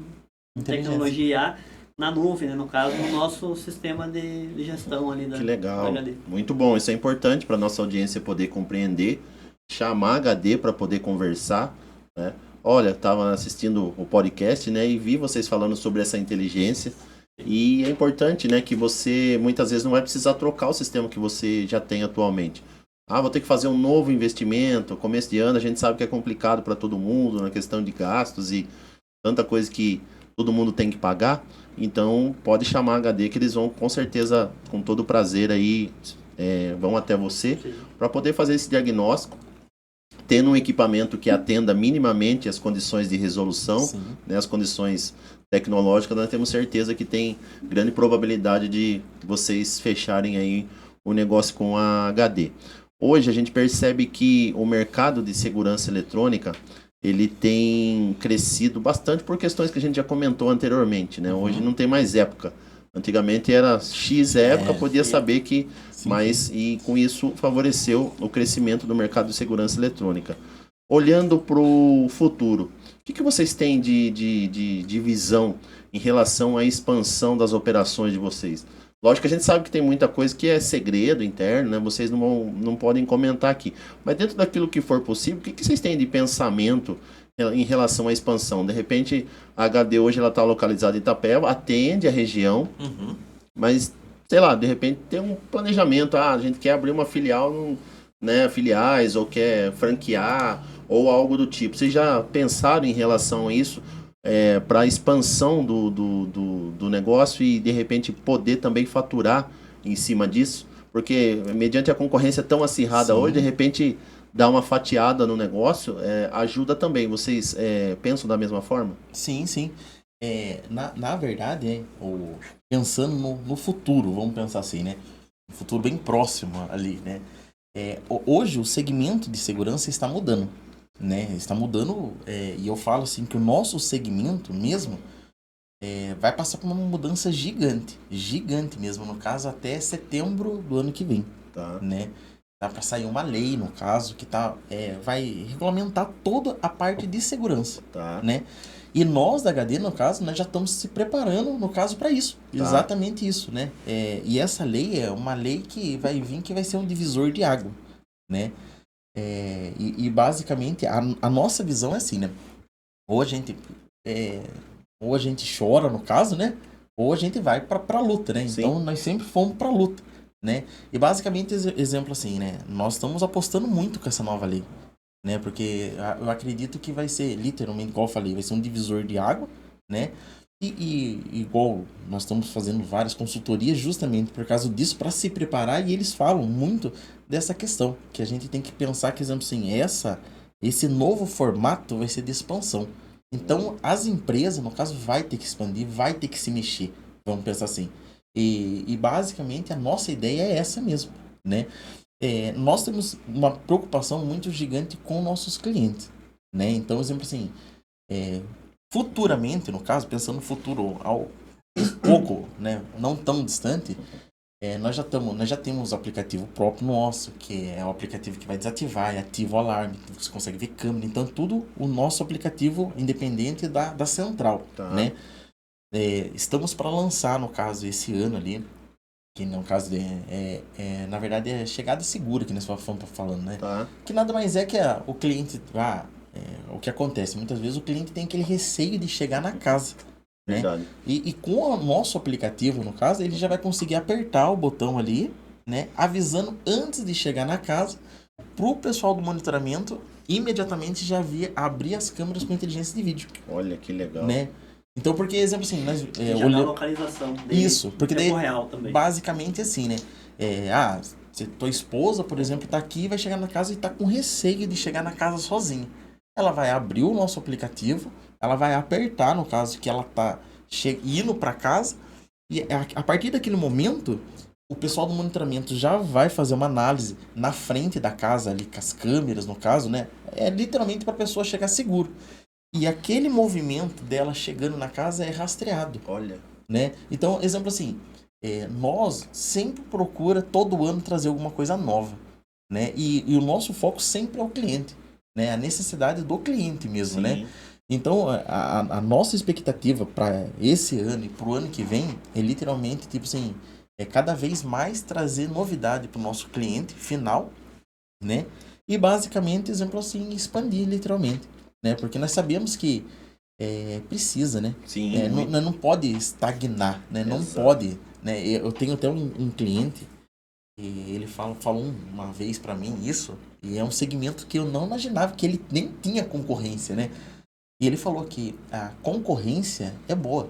tecnologia IA na nuvem, né? No caso, no nosso sistema de gestão ali da Que legal. da HD. Muito bom. Isso é importante para nossa audiência poder compreender, chamar HD para poder conversar, né? Olha, estava assistindo o podcast, né, e vi vocês falando sobre essa inteligência. E é importante, né, que você muitas vezes não vai precisar trocar o sistema que você já tem atualmente. Ah, vou ter que fazer um novo investimento. Começo de ano a gente sabe que é complicado para todo mundo na questão de gastos e tanta coisa que todo mundo tem que pagar. Então pode chamar a HD que eles vão com certeza, com todo prazer aí, vão até você para poder fazer esse diagnóstico, tendo um equipamento que atenda minimamente as condições de resolução, né, as condições tecnológicas. Nós temos certeza que tem grande probabilidade de vocês fecharem aí o negócio com a HD. Hoje a gente percebe que o mercado de segurança eletrônica ele tem crescido bastante por questões que a gente já comentou anteriormente, né? Hoje não tem mais época. Antigamente era X época, podia saber que e com isso favoreceu o crescimento do mercado de segurança eletrônica. Olhando para o futuro, o que vocês têm de visão em relação à expansão das operações de vocês? Lógico que a gente sabe que tem muita coisa que é segredo interno, né? Vocês não podem comentar aqui. Mas dentro daquilo que for possível, o que vocês têm de pensamento em relação à expansão? De repente, a HD hoje ela está localizada em Itapeva, atende a região, mas, sei lá, de repente tem um planejamento. Ah, a gente quer abrir uma filial, né, filiais, ou quer franquear, ou algo do tipo. Vocês já pensaram em relação a isso? Para a expansão do negócio e de repente poder também faturar em cima disso, porque mediante a concorrência tão acirrada hoje, de repente dar uma fatiada no negócio ajuda também. Vocês pensam da mesma forma? Sim. Na verdade, pensando no futuro, vamos pensar assim, né? Um futuro bem próximo ali, né? Hoje o segmento de segurança está mudando. Né? Está mudando, e eu falo assim que o nosso segmento mesmo vai passar por uma mudança gigante mesmo, no caso até setembro do ano que vem, né? Tá para sair uma lei, no caso, que vai regulamentar toda a parte de segurança, né? E nós da HD, no caso, nós já estamos se preparando, no caso, para isso, exatamente isso, né? E essa lei é uma lei que vai vir, que vai ser um divisor de água, né? E basicamente a nossa visão é assim, né? Ou a gente chora, no caso, né? Ou a gente vai pra luta, né? Então nós sempre fomos pra luta, né? E basicamente, exemplo assim, né? Nós estamos apostando muito com essa nova lei, né? Porque eu acredito que vai ser, literalmente, igual eu falei, vai ser um divisor de água, né? E igual nós estamos fazendo várias consultorias justamente por causa disso, para se preparar, e eles falam muito dessa questão, que a gente tem que pensar que, exemplo assim, esse novo formato vai ser de expansão. Então, as empresas, no caso, vai ter que expandir, vai ter que se mexer, vamos pensar assim. E basicamente, a nossa ideia é essa mesmo, né? Nós temos uma preocupação muito gigante com nossos clientes, né? Então, exemplo assim, futuramente, no caso, pensando no futuro pouco, né, não tão distante, nós já temos o aplicativo próprio nosso, que é o aplicativo que vai desativar e ativa o alarme, você consegue ver câmera, então tudo o nosso aplicativo independente da central, né? Estamos para lançar, no caso, esse ano ali, que no caso na verdade é chegada segura, que nós estamos falando, né? Que nada mais é que o cliente... o que acontece? Muitas vezes o cliente tem aquele receio de chegar na casa, né? Verdade. E com o nosso aplicativo, no caso, ele já vai conseguir apertar o botão ali, né? Avisando antes de chegar na casa, pro pessoal do monitoramento imediatamente já abrir as câmeras com inteligência de vídeo. Olha que legal. Né? Então, porque, exemplo assim, nós... já dá a localização dele. Isso, porque daí, real também. basicamente assim, né? Se tua esposa, por exemplo, tá aqui, vai chegar na casa e tá com receio de chegar na casa sozinha. Ela vai abrir o nosso aplicativo, ela vai apertar, no caso, que ela tá indo para casa, e a partir daquele momento, o pessoal do monitoramento já vai fazer uma análise na frente da casa, ali com as câmeras, no caso, né? Literalmente para a pessoa chegar seguro. E aquele movimento dela chegando na casa é rastreado. Olha. Né? Então, exemplo assim, nós sempre procura todo ano trazer alguma coisa nova, né? E o nosso foco sempre é o cliente, né? A necessidade do cliente mesmo, né? Então, a nossa expectativa para esse ano e para o ano que vem é literalmente, tipo assim, é cada vez mais trazer novidade para o nosso cliente final, né? E basicamente, exemplo assim, expandir literalmente, né? Porque nós sabemos que precisa, né? Sim, Não pode estagnar, né? Não Exato. pode, né? Eu tenho até um cliente e ele falou uma vez para mim isso, e é um segmento que eu não imaginava que ele nem tinha concorrência, né? E ele falou que a concorrência é boa.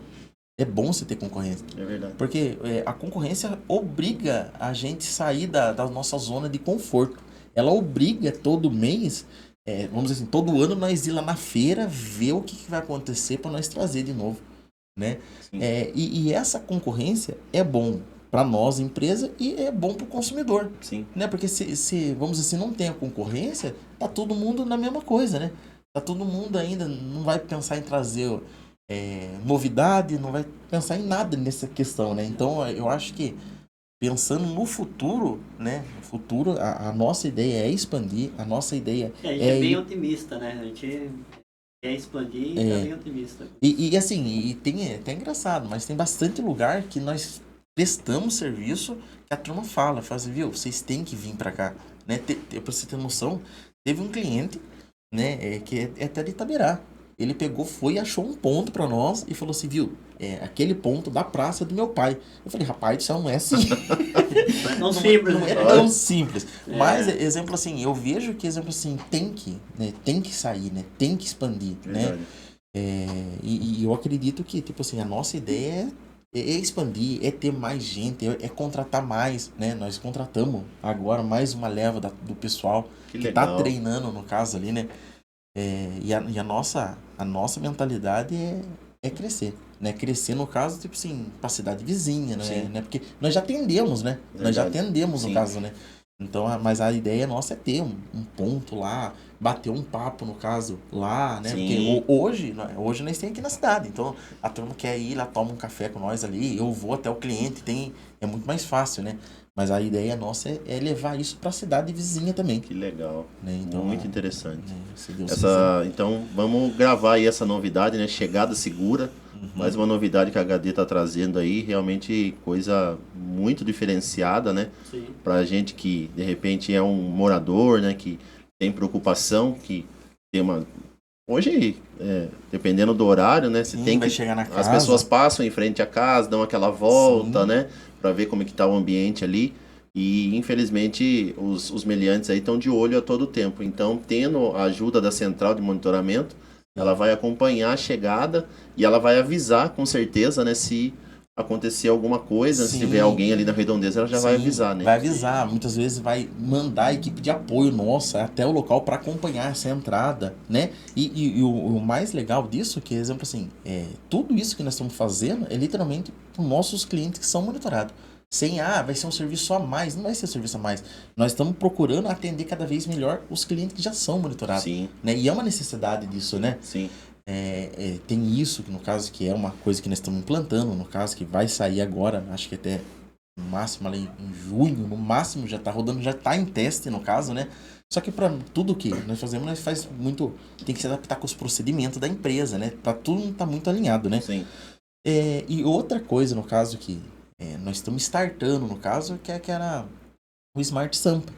É bom você ter concorrência. É verdade. Porque a concorrência obriga a gente a sair da nossa zona de conforto. Ela obriga todo mês, vamos dizer assim, todo ano nós ir lá na feira ver o que vai acontecer para nós trazer de novo, né? Sim. E essa concorrência é bom para nós, empresa, e é bom para o consumidor. Sim. Né? Porque se, vamos dizer, se não tem a concorrência, tá todo mundo na mesma coisa, né? Tá todo mundo ainda, não vai pensar em trazer novidade, não vai pensar em nada nessa questão, né? Então, eu acho que pensando no futuro, né? No futuro, a nossa ideia é expandir, a nossa ideia A gente é bem otimista, né? A gente quer expandir e tá bem otimista. E assim, e tem até engraçado, mas tem bastante lugar que nós prestamos serviço que a turma fala assim, viu, vocês têm que vir pra cá, né? Pra você ter noção, teve um cliente, né, que é até de Itaberá. Ele pegou, foi e achou um ponto pra nós e falou assim, viu, aquele ponto da praça do meu pai. Eu falei, rapaz, isso não é assim. Não é simples, Não é né? tão simples. Mas, exemplo assim, eu vejo que, exemplo assim, tem que sair, né? Tem que expandir, né? Verdade. E eu acredito que, tipo assim, a nossa ideia é expandir, é ter mais gente, é contratar mais, né? Nós contratamos agora mais uma leva do pessoal Que que tá legal. treinando, no caso ali, né? E a nossa mentalidade é crescer, né? Crescer, no caso, tipo assim, pra cidade vizinha, Sim. né? Porque nós já atendemos, né? Nós já Verdade. atendemos, no Sim. caso, né? Então, mas a ideia nossa é ter um ponto lá, bater um papo, no caso, lá, né? Sim. Porque hoje nós temos aqui na cidade, então a turma quer ir lá, toma um café com nós ali, eu vou até o cliente, é muito mais fácil, né? Mas a ideia nossa é levar isso pra cidade vizinha também, Que legal. né? Então, Muito interessante. se Deus quiser. Então, vamos gravar aí essa novidade, né? Chegada segura. Mais uma novidade que a HD está trazendo aí. Realmente coisa muito diferenciada, né? Sim. Pra gente que, de repente, é um morador, né? Que tem preocupação, que tem uma... Hoje, dependendo do horário, né? Você tem vai que... chegar na As casa. pessoas passam em frente à casa, dão aquela volta, Sim. né? Para ver como é que tá o ambiente ali. E, infelizmente, os meliantes aí estão de olho a todo tempo. Então, tendo a ajuda da central de monitoramento, ela vai acompanhar a chegada e ela vai avisar, com certeza, né? Se acontecer alguma coisa, se Sim. tiver alguém ali na redondeza, ela já vai avisar, né? Vai avisar, muitas vezes vai mandar a equipe de apoio nossa até o local para acompanhar essa entrada, né? E o mais legal disso, que, exemplo assim, tudo isso que nós estamos fazendo é literalmente para os nossos clientes que são monitorados. Sem, vai ser um serviço a mais. Não vai ser um serviço a mais. Nós estamos procurando atender cada vez melhor os clientes que já são monitorados. Sim, Né? E é uma necessidade disso, né? sim. Tem isso, que no caso, que é uma coisa que nós estamos implantando, no caso, que vai sair agora, acho que até no máximo ali em junho, no máximo já está rodando, já está em teste, no caso, né? Só que para tudo que nós fazemos, nós faz muito, tem que se adaptar com os procedimentos da empresa, né? Para tudo estar muito alinhado, né? Sim. E outra coisa, no caso, que nós estamos startando, no caso, que era o Smart Sampa,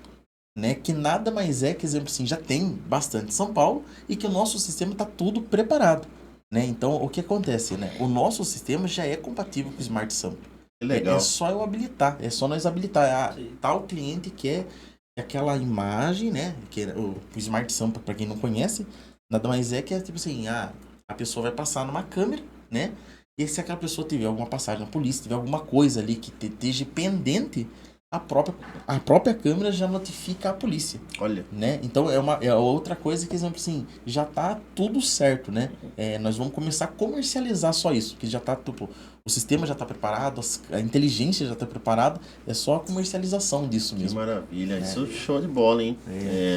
né? Que nada mais é que, exemplo assim, já tem bastante em São Paulo e que o nosso sistema está tudo preparado, né? Então, o que acontece, né? O nosso sistema já é compatível com o Smart Sampa. Que legal. É só eu habilitar, é só nós habilitar. Tal cliente quer aquela imagem, né? Que o Smart Sampa, para quem não conhece, nada mais é que tipo assim, a pessoa vai passar numa câmera, né? E se aquela pessoa tiver alguma passagem na polícia, tiver alguma coisa ali que esteja pendente, a própria câmera já notifica a polícia. Olha. Né? Então é outra coisa que, exemplo assim, já tá tudo certo, né? Nós vamos começar a comercializar só isso, que já tá, tipo, o sistema já está preparado, a inteligência já está preparada, é só a comercialização disso mesmo. Que maravilha, isso show de bola, hein?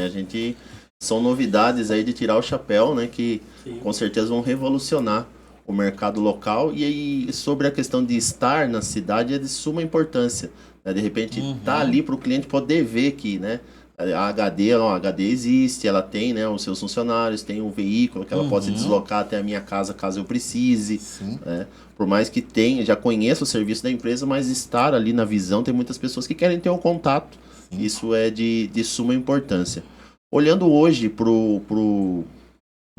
A gente... São novidades aí de tirar o chapéu, né? Que com certeza vão revolucionar o mercado local. E aí, sobre a questão de estar na cidade, é de suma importância. Né? De repente, tá ali para o cliente poder ver que, né? A HD, ó, a HD existe, ela tem, né, os seus funcionários, tem um veículo que ela pode se deslocar até a minha casa caso eu precise. Sim. Né? Por mais que tenha, já conheça o serviço da empresa, mas estar ali na visão, tem muitas pessoas que querem ter um contato. Sim. Isso é de suma importância. Olhando hoje para o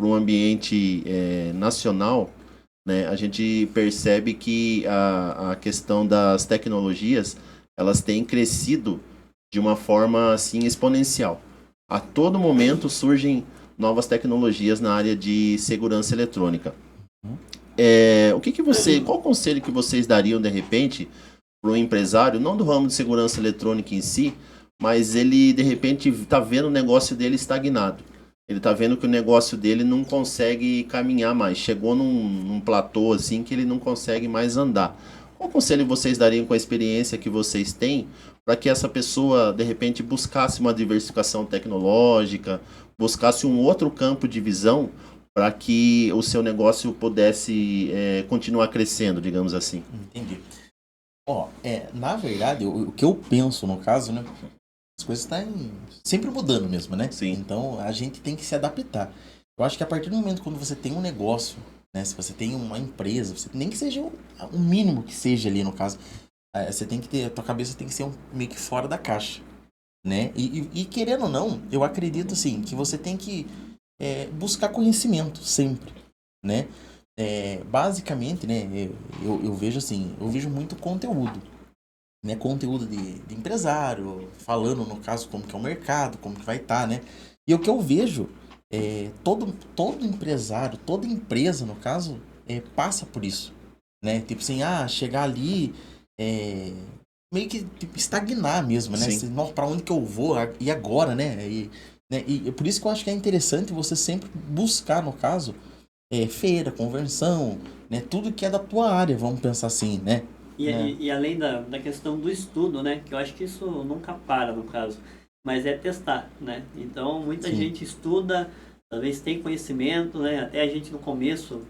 ambiente nacional, né, a gente percebe que a questão das tecnologias, elas têm crescido de uma forma assim exponencial. A todo momento surgem novas tecnologias na área de segurança eletrônica. Qual conselho que vocês dariam de repente para um empresário, não do ramo de segurança eletrônica em si, mas ele de repente está vendo o negócio dele estagnado. Ele está vendo que o negócio dele não consegue caminhar mais. Chegou num platô assim que ele não consegue mais andar. Qual conselho vocês dariam com a experiência que vocês têm para que essa pessoa, de repente, buscasse uma diversificação tecnológica, buscasse um outro campo de visão para que o seu negócio pudesse continuar crescendo, digamos assim? Entendi. Na verdade, o que eu penso no caso, né? As coisas estão sempre mudando mesmo, né? Sim. Então, a gente tem que se adaptar. Eu acho que a partir do momento quando você tem um negócio, né? Se você tem uma empresa, nem que seja o mínimo que seja ali no caso, você tem que ter, a tua cabeça tem que ser meio que fora da caixa, né? E querendo ou não, eu acredito assim, que você tem que buscar conhecimento sempre, né? Basicamente, né? Eu vejo assim, eu vejo muito conteúdo, né? Conteúdo de empresário, falando no caso como que é o mercado, como que vai estar, né? E o que eu vejo todo empresário, toda empresa, no caso, passa por isso, né? Tipo assim, chegar ali, meio que tipo, estagnar mesmo, né? Assim, pra onde que eu vou? E agora, né? E por isso que eu acho que é interessante você sempre buscar, no caso, feira, convenção, né? Tudo que é da tua área, vamos pensar assim, né? E além da questão do estudo, né? Que eu acho que isso nunca para, no caso. Mas é testar, né? Então, muita gente estuda, talvez tem conhecimento, né? Até a gente no começo,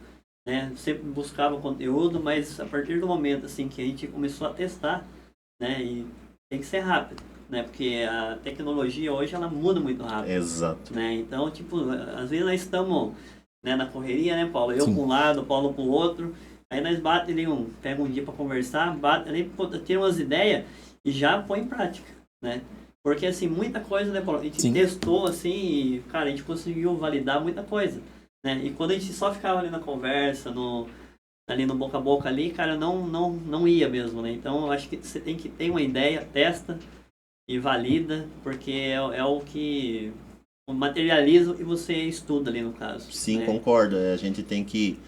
né? Sempre buscava conteúdo, mas a partir do momento, assim, que a gente começou a testar, né? E tem que ser rápido, né? Porque a tecnologia hoje, ela muda muito rápido. Exato. Né? Então, tipo, às vezes nós estamos, né, na correria, né, Paulo? Eu para um lado, o Paulo para o outro. Aí nós bate ali pega um dia para conversar, bate ali, tira umas ideias e já põe em prática, né? Porque, assim, muita coisa, né, Paulo? A gente testou, assim, e, cara, a gente conseguiu validar muita coisa, né? E quando a gente só ficava ali na conversa, ali no boca a boca ali, cara, não ia mesmo, né? Então, eu acho que você tem que ter uma ideia, testa e valida, porque é o que materializa e você estuda ali, no caso. Sim, né? concordo. A gente tem que...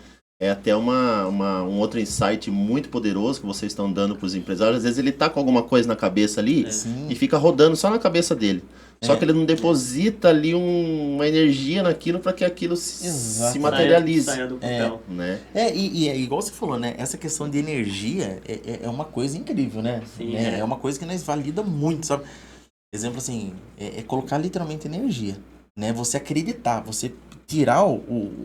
até um outro insight muito poderoso que vocês estão dando para os empresários. Às vezes ele tá com alguma coisa na cabeça ali e fica rodando só na cabeça dele. Só que ele não deposita ali uma energia naquilo para que aquilo se materialize. Saia do papel. Né? E igual você falou, né? Essa questão de energia é uma coisa incrível, né? Sim, é uma coisa que nós valida muito, sabe? Exemplo assim, colocar literalmente energia, né? Você acreditar, você tirar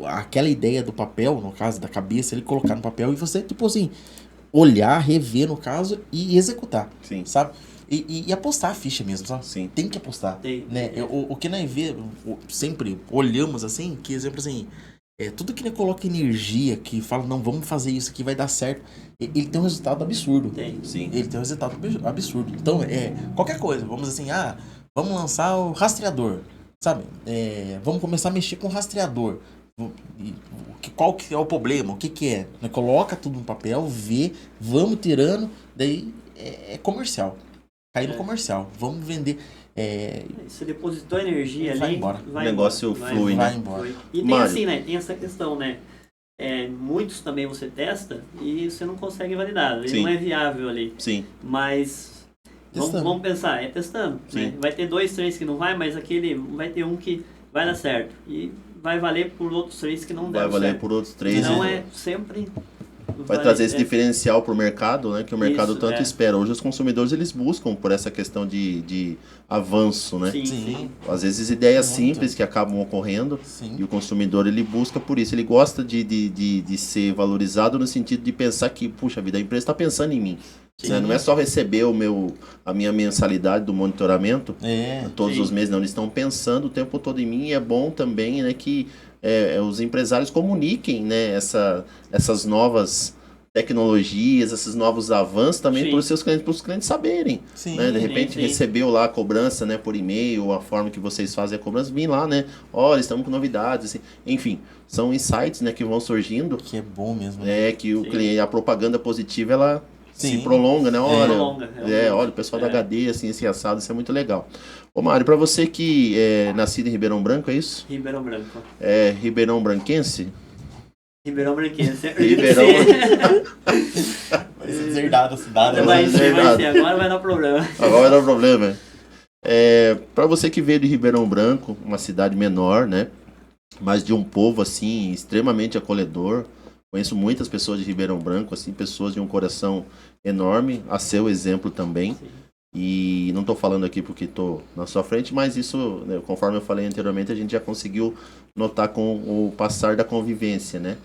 aquela ideia do papel, no caso, da cabeça, ele colocar no papel e você, tipo assim, olhar, rever, no caso, e executar. Sim. Sabe? E apostar a ficha mesmo, sabe? Sim. Tem que apostar. Tem. Né? O que nós sempre olhamos assim, que exemplo assim, tudo que nós coloca energia, que fala, não, vamos fazer isso aqui, vai dar certo, ele tem um resultado absurdo. Tem. Sim. Ele tem um resultado absurdo. Então, qualquer coisa, vamos assim, vamos lançar o rastreador. Sabe? Vamos começar a mexer com o rastreador. Qual que é o problema? O que é? Coloca tudo no papel, vê, vamos tirando, daí é comercial. Cai no comercial. Vamos vender. Você depositou energia vai ali, embora. O negócio flui, né? Vai embora. E tem Mário. assim, né? Tem essa questão, né? Muitos também você testa e você não consegue validar. Ele não é viável ali. Sim. Mas vamos pensar, testando. Né? Vai ter 2, 3 que não vai, mas aquele vai ter um que vai dar certo. E vai valer por outros 3 que não Vai valer por outros 3. Não sempre... Vai trazer esse diferencial para o mercado, né? Que o mercado Isso, tanto espera. Hoje os consumidores eles buscam por essa questão de avanço, né? Sim. Às vezes ideias simples que acabam ocorrendo e o consumidor ele busca por isso. Ele gosta de ser valorizado no sentido de pensar que, puxa vida, a empresa está pensando em mim. Né? Não é só receber a minha mensalidade do monitoramento todos os meses, não. Eles estão pensando o tempo todo em mim, e é bom também, né, que os empresários comuniquem, né, essas novas tecnologias, esses novos avanços também para os seus clientes, para os clientes saberem. Sim, né? De repente recebeu lá a cobrança, né, por e-mail, a forma que vocês fazem a cobrança, vem lá, né? Olha, estamos com novidades, assim. Enfim, são insights, né, que vão surgindo. Que é bom mesmo. Né? Que o cliente, a propaganda positiva, ela se prolonga, né? Olha, o pessoal da HD, assim, esse assado, isso é muito legal. Ô Mário, para você que é nascido em Ribeirão Branco, é isso? Ribeirão Branco. Ribeirão Branquense? Ribeirão Branquense. Ribeirão Vai ser deserdado a cidade. Vai ser, agora vai dar problema. Agora vai dar problema. Para você que veio de Ribeirão Branco, uma cidade menor, né? Mas de um povo, assim, extremamente acolhedor. Conheço muitas pessoas de Ribeirão Branco, assim, pessoas de um coração enorme, a seu exemplo também. Sim. E não estou falando aqui porque estou na sua frente, mas isso, né, conforme eu falei anteriormente, a gente já conseguiu notar com o passar da convivência, né?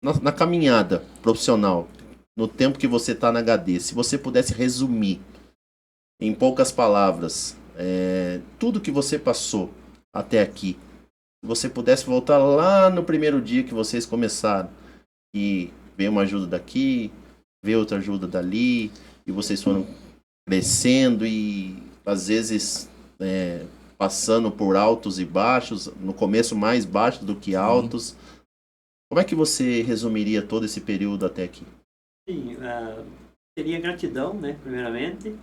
Na caminhada profissional, no tempo que você está na HD, se você pudesse resumir em poucas palavras tudo que você passou até aqui, se você pudesse voltar lá no primeiro dia que vocês começaram e veio uma ajuda daqui, veio outra ajuda dali, e vocês foram crescendo e às vezes passando por altos e baixos, no começo mais baixos do que altos. Como é que você resumiria todo esse período até aqui? Sim, seria gratidão, né, primeiramente,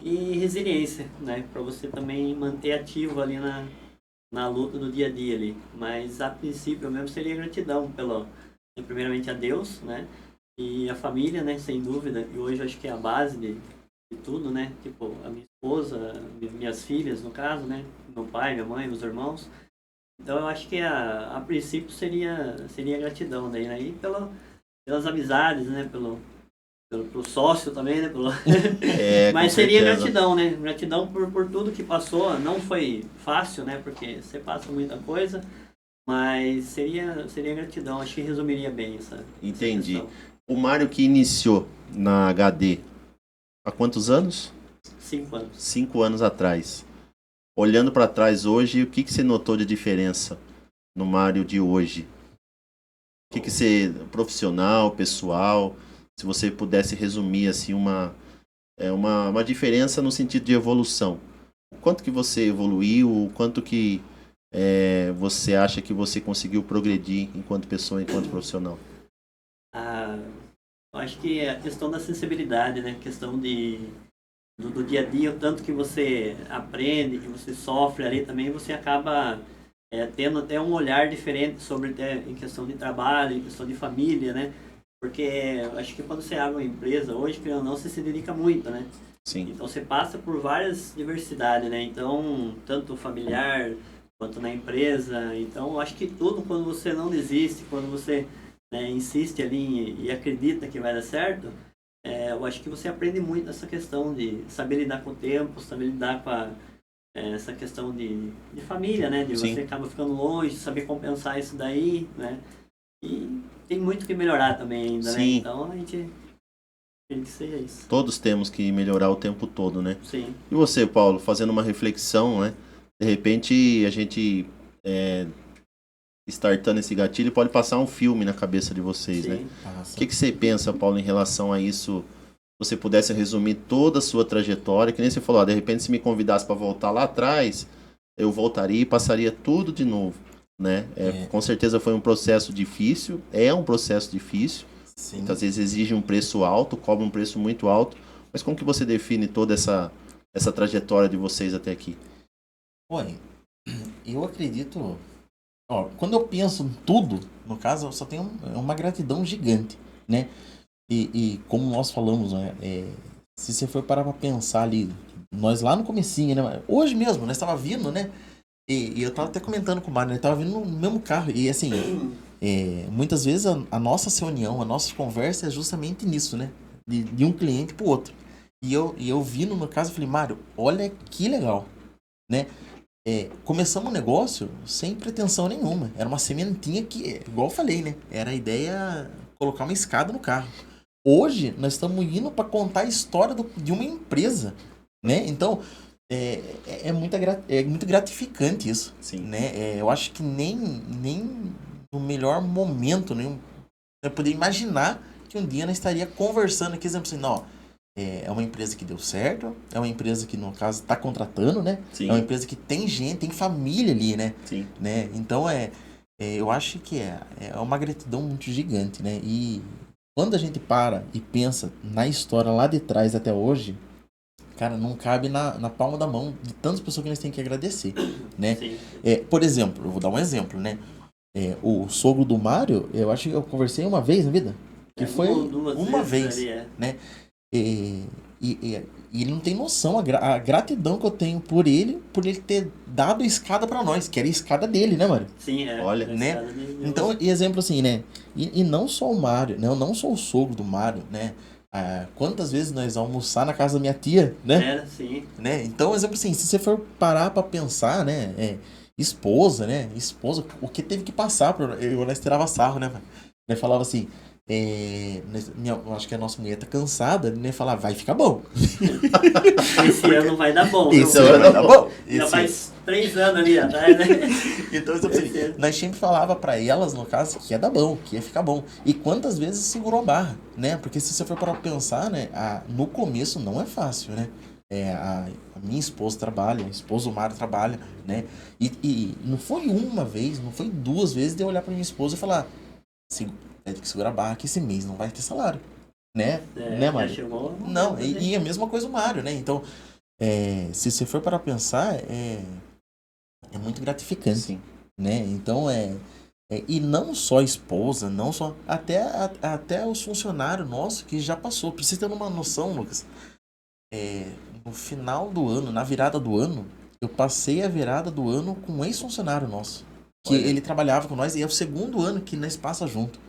e resiliência, né, para você também manter ativo ali na luta do dia a dia ali. Mas a princípio mesmo seria gratidão primeiramente a Deus, né, e a família, né, sem dúvida, e hoje eu acho que é a base de tudo, né, tipo a minha esposa, minhas filhas no caso, né, meu pai, minha mãe, meus irmãos. Então eu acho que a princípio seria gratidão daí, né, e pelas amizades, né, pelo sócio também, né, mas seria gratidão, né, gratidão por tudo que passou. Não foi fácil, né, porque você passa muita coisa, mas seria gratidão. Acho que resumiria bem essa. Entendi. Essa o Mário que iniciou na HD há quantos anos? 5 anos. 5 anos atrás. Olhando para trás hoje, o que você notou de diferença no Mário de hoje? O que você, profissional, pessoal, se você pudesse resumir assim uma diferença no sentido de evolução? O quanto que você evoluiu, o quanto que você acha que você conseguiu progredir enquanto pessoa, enquanto profissional? Eu acho que é a questão da sensibilidade, né? A questão do dia a dia, o tanto que você aprende, que você sofre ali também, você acaba tendo até um olhar diferente sobre em questão de trabalho, em questão de família, né? Porque eu acho que quando você abre uma empresa, hoje, querendo ou não, você se dedica muito, né? Sim. Então você passa por várias diversidades, né? Então, tanto familiar quanto na empresa. Então, eu acho que tudo, quando você não desiste, quando você insiste ali e acredita que vai dar certo, eu acho que você aprende muito essa questão de saber lidar com o tempo, saber lidar com essa questão de família, né? De Sim. você acaba ficando longe, saber compensar isso daí, né? E tem muito que melhorar também ainda, Sim. né? Então a gente tem que ser isso. Todos temos que melhorar o tempo todo, né? Sim. E você, Paulo, fazendo uma reflexão, né? De repente a gente startando esse gatilho pode passar um filme na cabeça de vocês, né? O que você pensa, Paulo, em relação a isso? Se você pudesse resumir toda a sua trajetória, que nem você falou, de repente se me convidasse para voltar lá atrás, eu voltaria e passaria tudo de novo, né? Com certeza foi um processo difícil, é um processo difícil. Sim. Muitas vezes exige um preço alto, cobra um preço muito alto, mas como que você define toda essa trajetória de vocês até aqui? Olha, eu acredito... quando eu penso em tudo, no caso, eu só tenho uma gratidão gigante, né? E como nós falamos, né? Se você for parar pra pensar ali, nós lá no comecinho, né? Hoje mesmo, nós tava vindo, né? E eu tava até comentando com o Mário, né? Tava vindo no mesmo carro. E assim, muitas vezes a nossa reunião, a nossa conversa é justamente nisso, né? De um cliente pro outro. E eu vi no caso, eu falei, Mário, olha que legal, né? Começamos um negócio sem pretensão nenhuma. Era uma sementinha que, igual eu falei, né? Era a ideia colocar uma escada no carro. Hoje, nós estamos indo para contar a história de uma empresa, né? Então, é muito gratificante isso, Sim. né? Eu acho que nem no melhor momento, né, eu poderia imaginar que um dia nós estaria conversando aqui, exemplo assim, não, é uma empresa que deu certo, é uma empresa que, no caso, está contratando, né? Sim. É uma empresa que tem gente, tem família ali, né? Sim. Né? Então, eu acho que é uma gratidão muito gigante, né? E quando a gente para e pensa na história lá de trás até hoje, cara, não cabe na palma da mão de tantas pessoas que nós temos que agradecer, né? Sim. Por exemplo, eu vou dar um exemplo, né? O sogro do Mário, eu acho que eu conversei uma vez na vida, que foi uma vez, ali, né? E ele não tem noção a gratidão que eu tenho por ele ter dado a escada pra nós, que era a escada dele, né, Mário? Sim, Olha, né? Então, e exemplo assim, né? E não só o Mário, né? Eu não sou o sogro do Mário, né? Quantas vezes nós almoçar na casa da minha tia, né? Era, sim. Né? Então, exemplo assim, se você for parar pra pensar, né? Esposa, né? Esposa, o que teve que passar pra... Nós tirava sarro, né? Nós falava assim, eu acho que a nossa mulher tá cansada, né? Falar, vai ficar bom. Esse ano vai dar bom. Esse viu? ano vai dar bom. Já faz 3 anos ali atrás, né? Então, assim, nós sempre falava pra elas, no caso, que ia dar bom, que ia ficar bom. E quantas vezes segurou a barra, né? Porque se você for para pensar, né? No começo não é fácil, né? A minha esposa trabalha, a esposa do Mário trabalha, né? E não foi uma vez, não foi 2 vezes de eu olhar pra minha esposa e falar, tem que segurar a barra que esse mês não vai ter salário, né? Né, Mário? Chegou, não, e a mesma coisa o Mário, né? Então, se você for para pensar, é muito gratificante. Sim. Né? Então e não só a esposa, não só até os funcionários nossos que já passou. Pra você ter uma noção, Lucas, no final do ano, na virada do ano, eu passei a virada do ano com um ex-funcionário nosso, que Olha. ele trabalhava com nós e é o 2º ano que nós passa junto,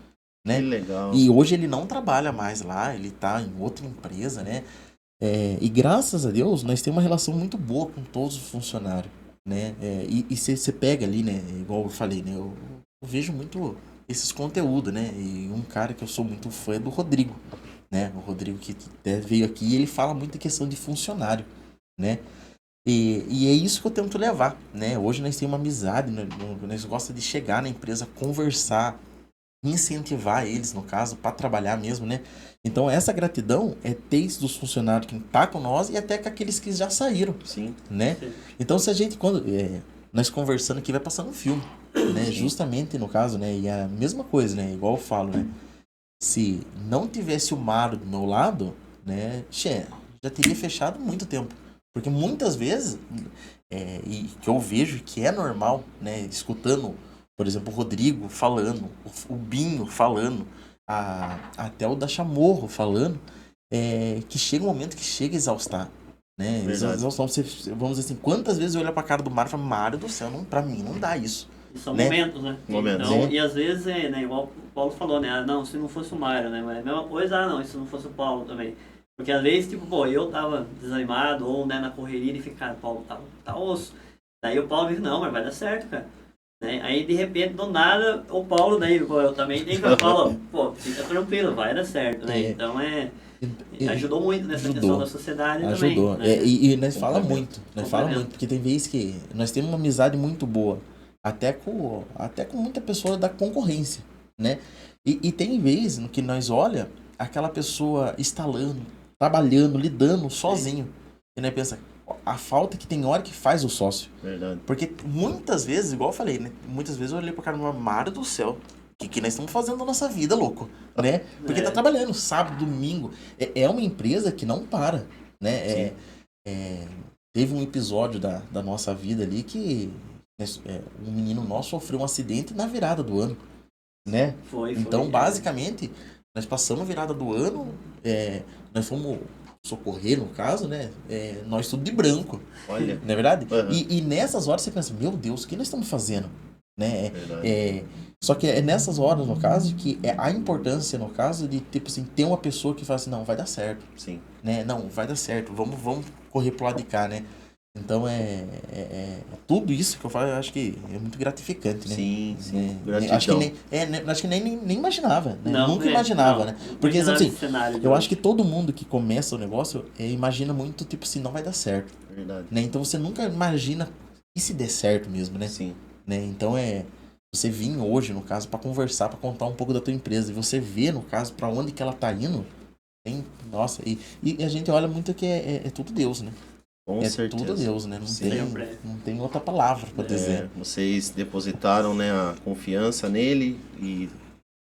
né? Que legal. E hoje ele não trabalha mais lá, ele tá em outra empresa, né? E graças a Deus nós temos uma relação muito boa com todos os funcionários, né? E você pega ali, né? Igual eu falei, né? Eu vejo muito esses conteúdos, né? E um cara que eu sou muito fã é do Rodrigo, né? O Rodrigo que até veio aqui e ele fala muito em questão de funcionário, né? E é isso que eu tento levar, né? Hoje nós temos uma amizade, né? Nós gostamos de chegar na empresa, conversar, incentivar eles, no caso, para trabalhar mesmo, né? Então, essa gratidão é desde os funcionários que tá com nós e até com aqueles que já saíram, Sim. né? Sim. Então, se a gente, nós conversando aqui, vai passando um filme, né? Justamente, no caso, né? E a mesma coisa, né? Igual eu falo, né? Se não tivesse o Mário do meu lado, né? Já teria fechado muito tempo. Porque muitas vezes, e que eu vejo que é normal, né? Escutando, por exemplo, o Rodrigo falando, o Binho falando, até o da Chamorro falando, que chega um momento que chega a exaustar, né? Verdade. Exaustão, vamos dizer assim, quantas vezes eu olho pra cara do Mário e falo, Mário do céu, pra mim não dá isso. E são né? momentos, né? Momentos. Então, Né? e às vezes, né, igual o Paulo falou, né? Não, se não fosse o Mário, né? Mas é a mesma coisa, não, e se não fosse o Paulo também. Porque às vezes, tipo, pô, eu tava desanimado, ou, né, na correria, e ficar, Paulo, tá osso. Daí o Paulo disse, não, mas vai dar certo, cara. Né? Aí, de repente, do nada, o Paulo, daí, pô, eu também tenho que falar, pô, fica tranquilo, vai dar certo, né? Então, ajudou muito nessa questão da sociedade ajudou. também. Né? E nós fala muito, Complemento. porque tem vezes que nós temos uma amizade muito boa, até com muita pessoa da concorrência, né? E tem vezes no que nós olha aquela pessoa instalando, trabalhando, lidando sozinho. E nós pensa, a falta que tem hora que faz o sócio. Verdade. Porque muitas vezes, igual eu falei, né? Muitas vezes eu olhei pro cara no armário do céu. O que nós estamos fazendo na nossa vida, louco? Né? Porque tá trabalhando sábado, domingo. É uma empresa que não para, né? Teve um episódio da nossa vida ali que um menino nosso sofreu um acidente na virada do ano, né? Foi. Então, basicamente, nós passamos a virada do ano, nós fomos socorrer, no caso, né? Nós tudo de branco. Olha. Não é verdade? Uhum. E nessas horas você pensa, meu Deus, o que nós estamos fazendo? Né? Verdade. Só que é nessas horas, no caso, que é a importância, no caso, de tipo assim, ter uma pessoa que fala assim, não, vai dar certo. Sim. Né? Não, vai dar certo, vamos correr pro lado de cá, né? Então tudo isso que eu falo, eu acho que é muito gratificante, né? Sim, sim. Acho que Gratidão. acho que nem imaginava, né? Não, Nunca imaginava, não, né? não Porque imaginava assim, esse cenário de eu hoje. acho que todo mundo que começa o negócio imagina muito, tipo assim, não vai dar certo, Verdade. né? Então você nunca imagina e se der certo mesmo, né? Sim. Né? Então você vir hoje, no caso, para conversar, para contar um pouco da tua empresa e você ver, no caso, para onde que ela tá indo, nossa, e a gente olha muito que é tudo Deus, né? Com certeza. Tudo Deus, né? Sim. Não tem outra palavra para dizer. Vocês depositaram, né, a confiança nele e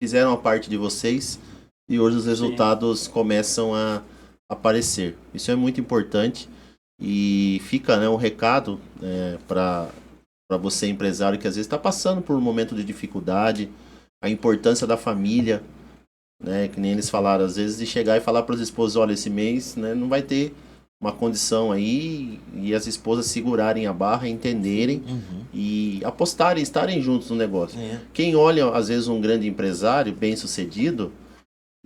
fizeram a parte de vocês e hoje os resultados começam a aparecer. Isso é muito importante e fica, né, um recado para você, empresário, que às vezes está passando por um momento de dificuldade, a importância da família, né, que nem eles falaram, às vezes de chegar e falar para os esposos, olha, esse mês, né, não vai ter uma condição aí, e as esposas segurarem a barra, entenderem e apostarem, estarem juntos no negócio. Quem olha, às vezes, um grande empresário bem-sucedido,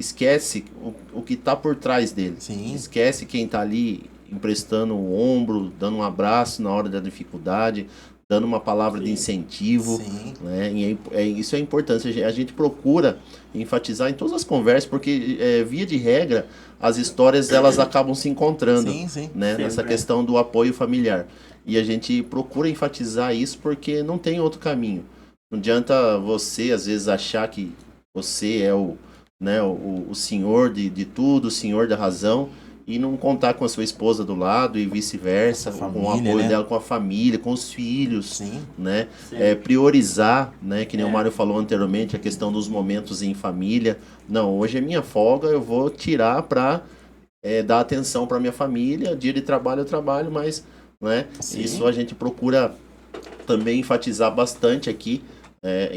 esquece o que está por trás dele. Sim. Esquece quem está ali emprestando o ombro, dando um abraço na hora da dificuldade, dando uma palavra de incentivo. Sim. Né? E isso é importante. A gente procura enfatizar em todas as conversas, porque, via de regra, as histórias elas acabam se encontrando, Sim. né? Nessa questão do apoio familiar. E a gente procura enfatizar isso porque não tem outro caminho. Não adianta você, às vezes, achar que você é o senhor de tudo, o senhor da razão, e não contar com a sua esposa do lado e vice-versa, com o apoio dela, com a família, com os filhos, né? Priorizar, né? Que nem o Mário falou anteriormente, a questão dos momentos em família. Não, hoje é minha folga, eu vou tirar para dar atenção para minha família. Dia de trabalho eu trabalho, mas, né? Isso a gente procura também enfatizar bastante aqui.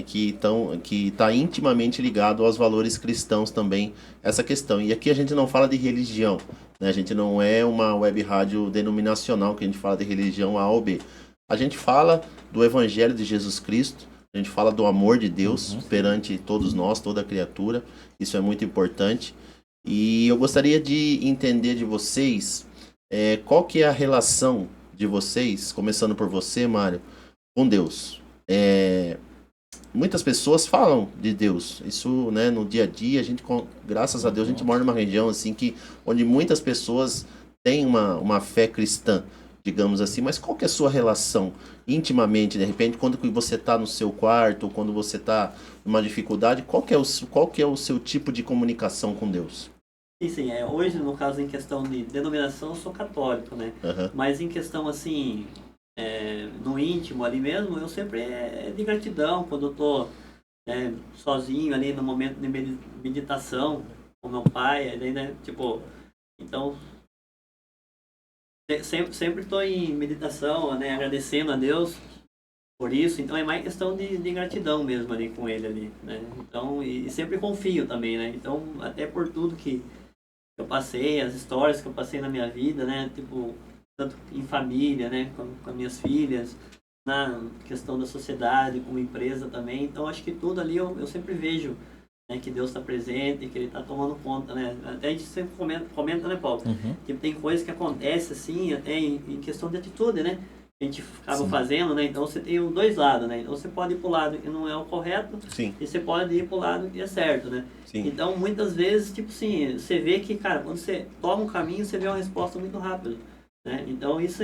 Que está intimamente ligado aos valores cristãos também, essa questão. E aqui a gente não fala de religião, né? A gente não é uma web rádio denominacional que a gente fala de religião A ou B. A gente fala do Evangelho de Jesus Cristo, a gente fala do amor de Deus perante todos nós, toda criatura. Isso é muito importante. E eu gostaria de entender de vocês qual que é a relação de vocês, começando por você, Mário, com Deus. Muitas pessoas falam de Deus. Isso, né, no dia a dia, graças a Deus, a gente mora numa região assim onde muitas pessoas têm uma fé cristã, digamos assim. Mas qual que é a sua relação intimamente, de repente, quando você está no seu quarto, ou quando você está numa dificuldade, qual que é o seu tipo de comunicação com Deus? Sim. Hoje, no caso, em questão de denominação, eu sou católico, né? Mas em questão, assim, no íntimo ali mesmo, eu sempre de gratidão, quando eu tô sozinho ali no momento de meditação com meu pai, ali, né? Tipo, então, sempre estou em meditação, né? Agradecendo a Deus por isso, então é mais questão de gratidão mesmo ali com ele ali, né? Então, e sempre confio também, né? Então, até por tudo que eu passei, as histórias que eu passei na minha vida, né? Tipo, tanto em família, né? Com as minhas filhas, na questão da sociedade, como empresa também. Então, acho que tudo ali eu sempre vejo, né, que Deus está presente, que Ele está tomando conta, né? Até a gente sempre comenta, né, Paulo? Tipo, tem coisas que acontecem assim, até em questão de atitude, né? A gente acaba fazendo, né? Então você tem os dois lados, né? Então você pode ir para o lado que não é o correto e você pode ir para o lado que é certo, né? Então muitas vezes, tipo assim, você vê que, cara, quando você toma um caminho, você vê uma resposta muito rápida, né? Então isso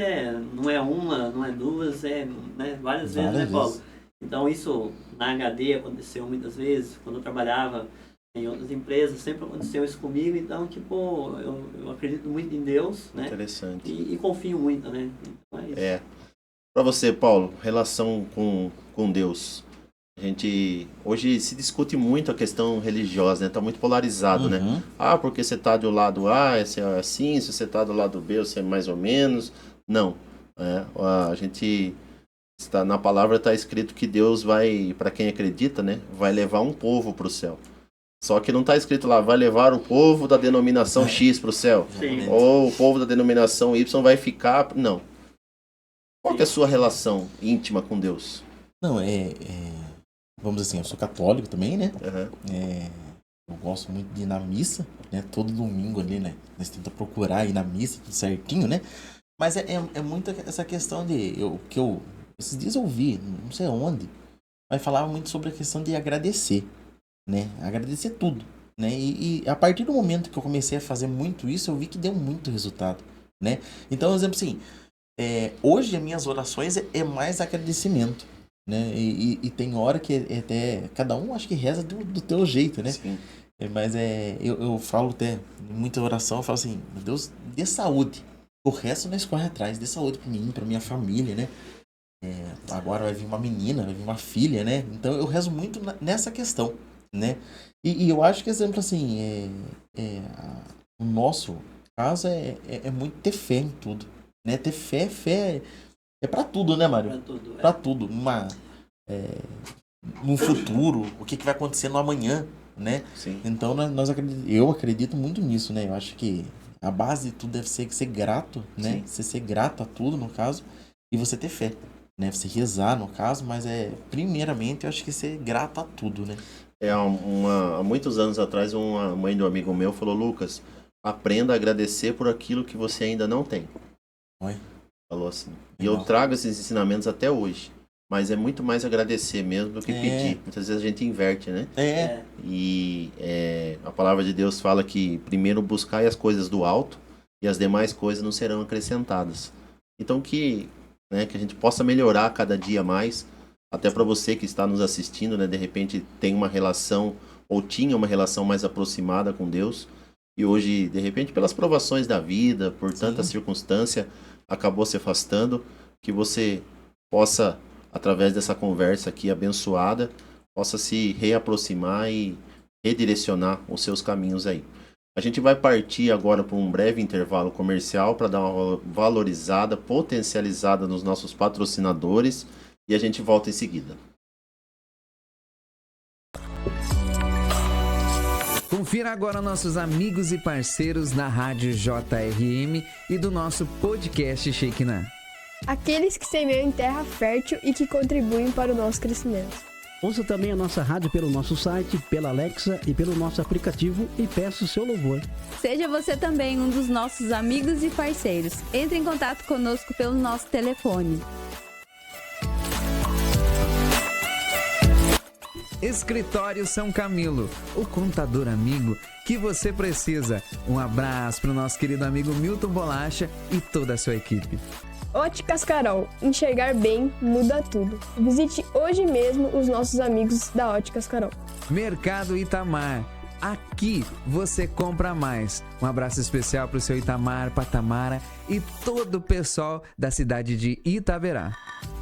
não é uma, não é duas, né, várias vezes, né, Paulo? Então isso na HD aconteceu muitas vezes, quando eu trabalhava em outras empresas, sempre aconteceu isso comigo. Então, tipo, eu acredito muito em Deus, né? Interessante. E confio muito, né? Então é isso. Para você, Paulo, relação com Deus. A gente hoje se discute muito a questão religiosa, né? Tá muito polarizado, né? Porque você tá do lado A, você é assim, se você tá do lado B, você é mais ou menos. Não. A gente está na palavra, está escrito que Deus vai, para quem acredita, né, vai levar um povo para o céu. Só que não está escrito lá, vai levar o povo da denominação X para o céu. Ou o povo da denominação Y vai ficar. Não. Qual que é a sua relação íntima com Deus? Não, vamos dizer assim, eu sou católico também, né? Eu gosto muito de ir na missa, né? Todo domingo ali, né? Nós tentamos procurar ir na missa, tudo certinho, né? Mas é muito essa questão de... Esses dias eu ouvi, não sei onde, mas falava muito sobre a questão de agradecer, né? Agradecer tudo, né? E a partir do momento que eu comecei a fazer muito isso, eu vi que deu muito resultado, né? Então, por exemplo, assim, hoje as minhas orações é mais agradecimento, né? E tem hora que até cada um acho que reza do teu jeito, né? Sim. Mas eu falo até em muita oração, eu falo assim, meu Deus, dê saúde. O resto nós corre atrás, dê saúde pra mim, pra minha família, né? Agora vai vir uma menina, vai vir uma filha, né? Então eu rezo muito nessa questão, né? E eu acho que, exemplo, assim, o nosso caso é muito ter fé em tudo, né? Ter fé é pra tudo, né, Mário? Pra tudo. Pra tudo. No futuro, o que vai acontecer no amanhã, né? Sim. Então eu acredito muito nisso, né? Eu acho que a base de tudo deve ser grato, né? Sim. Você ser grato a tudo, no caso, e você ter fé, né? Você rezar, no caso, mas primeiramente, eu acho que ser grato a tudo, né? Há muitos anos atrás, uma mãe de um amigo meu falou, Lucas, aprenda a agradecer por aquilo que você ainda não tem. Oi? Falou assim. E Legal. eu trago esses ensinamentos até hoje. Mas é muito mais agradecer mesmo do que pedir. Muitas vezes a gente inverte, né? E a palavra de Deus fala que primeiro buscai as coisas do alto e as demais coisas não serão acrescentadas. Então que a gente possa melhorar cada dia mais, até para você que está nos assistindo, né? De repente tem uma relação ou tinha uma relação mais aproximada com Deus e hoje, de repente, pelas provações da vida, por tanta circunstância, acabou se afastando, que você possa, através dessa conversa aqui abençoada, possa se reaproximar e redirecionar os seus caminhos aí. A gente vai partir agora para um breve intervalo comercial para dar uma valorizada, potencializada nos nossos patrocinadores e a gente volta em seguida. Confira agora nossos amigos e parceiros na Rádio JRM e do nosso podcast Shekinah. Aqueles que semeiam em terra fértil e que contribuem para o nosso crescimento. Ouça também a nossa rádio pelo nosso site, pela Alexa e pelo nosso aplicativo e peça o seu louvor. Seja você também um dos nossos amigos e parceiros. Entre em contato conosco pelo nosso telefone. Escritório São Camilo, o contador amigo que você precisa. Um abraço para o nosso querido amigo Milton Bolacha e toda a sua equipe. Óticas Carol, enxergar bem muda tudo. Visite hoje mesmo os nossos amigos da Óticas Carol. Mercado Itamar, aqui você compra mais. Um abraço especial para o seu Itamar, Patamara e todo o pessoal da cidade de Itaverá.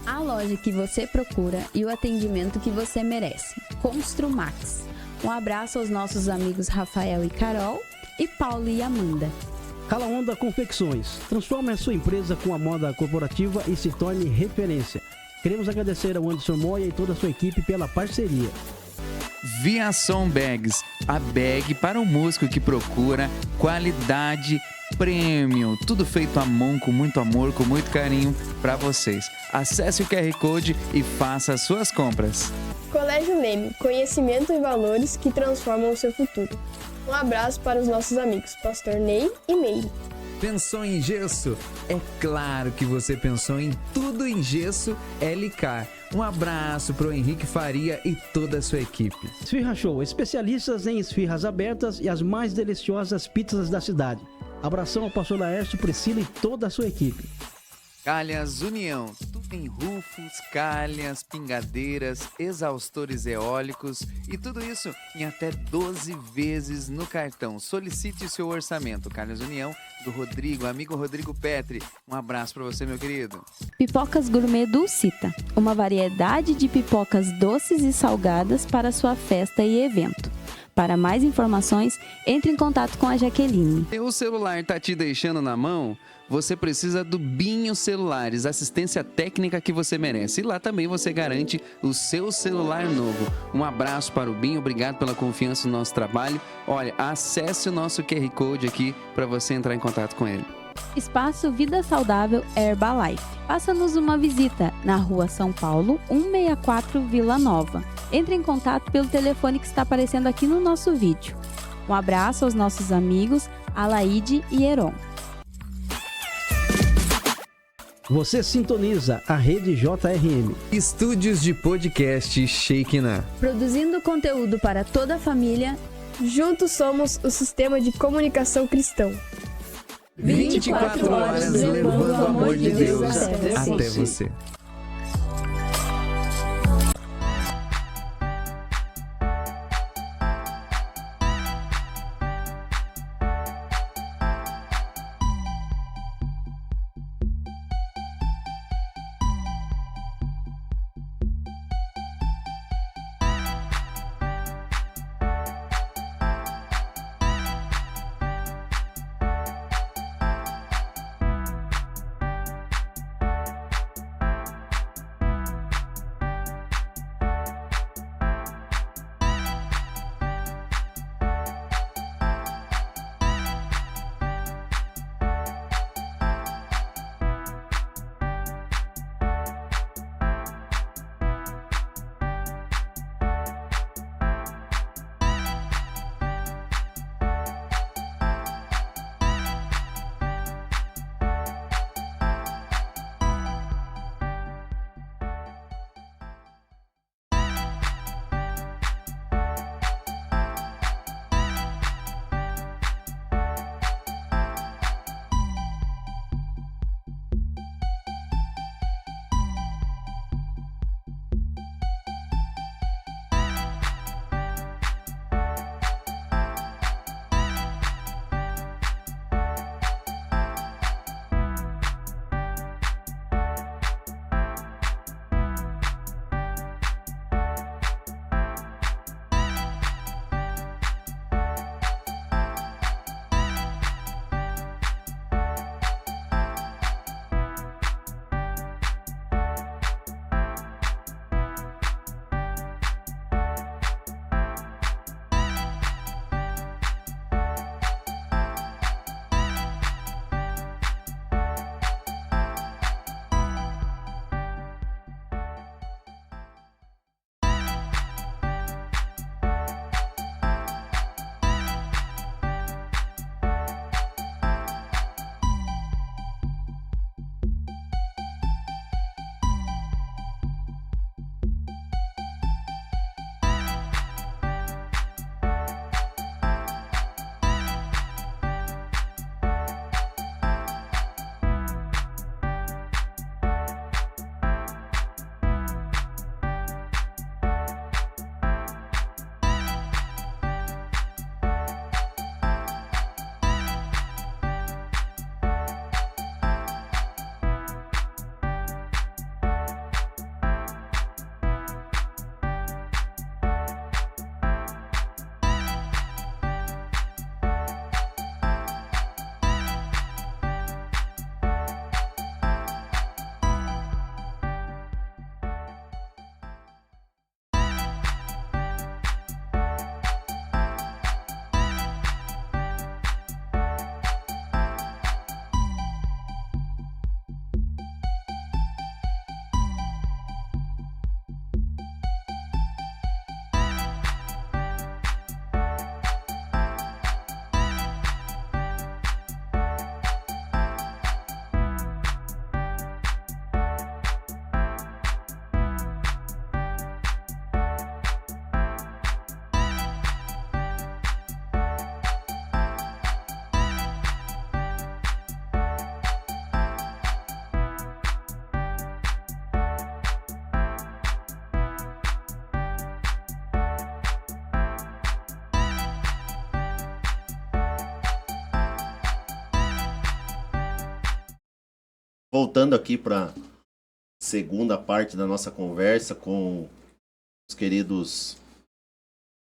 A loja que você procura e o atendimento que você merece. Construmax. Um abraço aos nossos amigos Rafael e Carol e Paulo e Amanda. Cala Onda Confecções. Transforme a sua empresa com a moda corporativa e se torne referência. Queremos agradecer ao Anderson Moya e toda a sua equipe pela parceria. Viação Bags, a bag para o músico que procura qualidade premium, tudo feito à mão, com muito amor, com muito carinho para vocês. Acesse o QR Code e faça as suas compras. Colégio Leme, conhecimento e valores que transformam o seu futuro. Um abraço para os nossos amigos Pastor Ney e Meire. Pensou em gesso? É claro que você pensou em tudo em gesso LK. Um abraço para o Henrique Faria e toda a sua equipe. Esfirra Show, especialistas em esfirras abertas e as mais deliciosas pizzas da cidade. Abração ao pastor Laércio, Priscila e toda a sua equipe. Calhas União, tudo em rufos, calhas, pingadeiras, exaustores eólicos e tudo isso em até 12 vezes no cartão. Solicite o seu orçamento. Calhas União, do Rodrigo, amigo Rodrigo Petri. Um abraço para você, meu querido. Pipocas Gourmet Dulcita. Uma variedade de pipocas doces e salgadas para sua festa e evento. Para mais informações, entre em contato com a Jaqueline. O celular tá te deixando na mão? Você precisa do Binho Celulares, assistência técnica que você merece. E lá também você garante o seu celular novo. Um abraço para o Binho, obrigado pela confiança no nosso trabalho. Olha, acesse o nosso QR Code aqui para você entrar em contato com ele. Espaço Vida Saudável Herbalife. Faça-nos uma visita na Rua São Paulo, 164 Vila Nova. Entre em contato pelo telefone que está aparecendo aqui no nosso vídeo. Um abraço aos nossos amigos Alaide e Heron. Você sintoniza a rede JRM. Estúdios de podcast Shekinah. Produzindo conteúdo para toda a família. Juntos somos o sistema de comunicação cristão. 24 horas levando o amor de Deus até você. Voltando aqui para segunda parte da nossa conversa com os queridos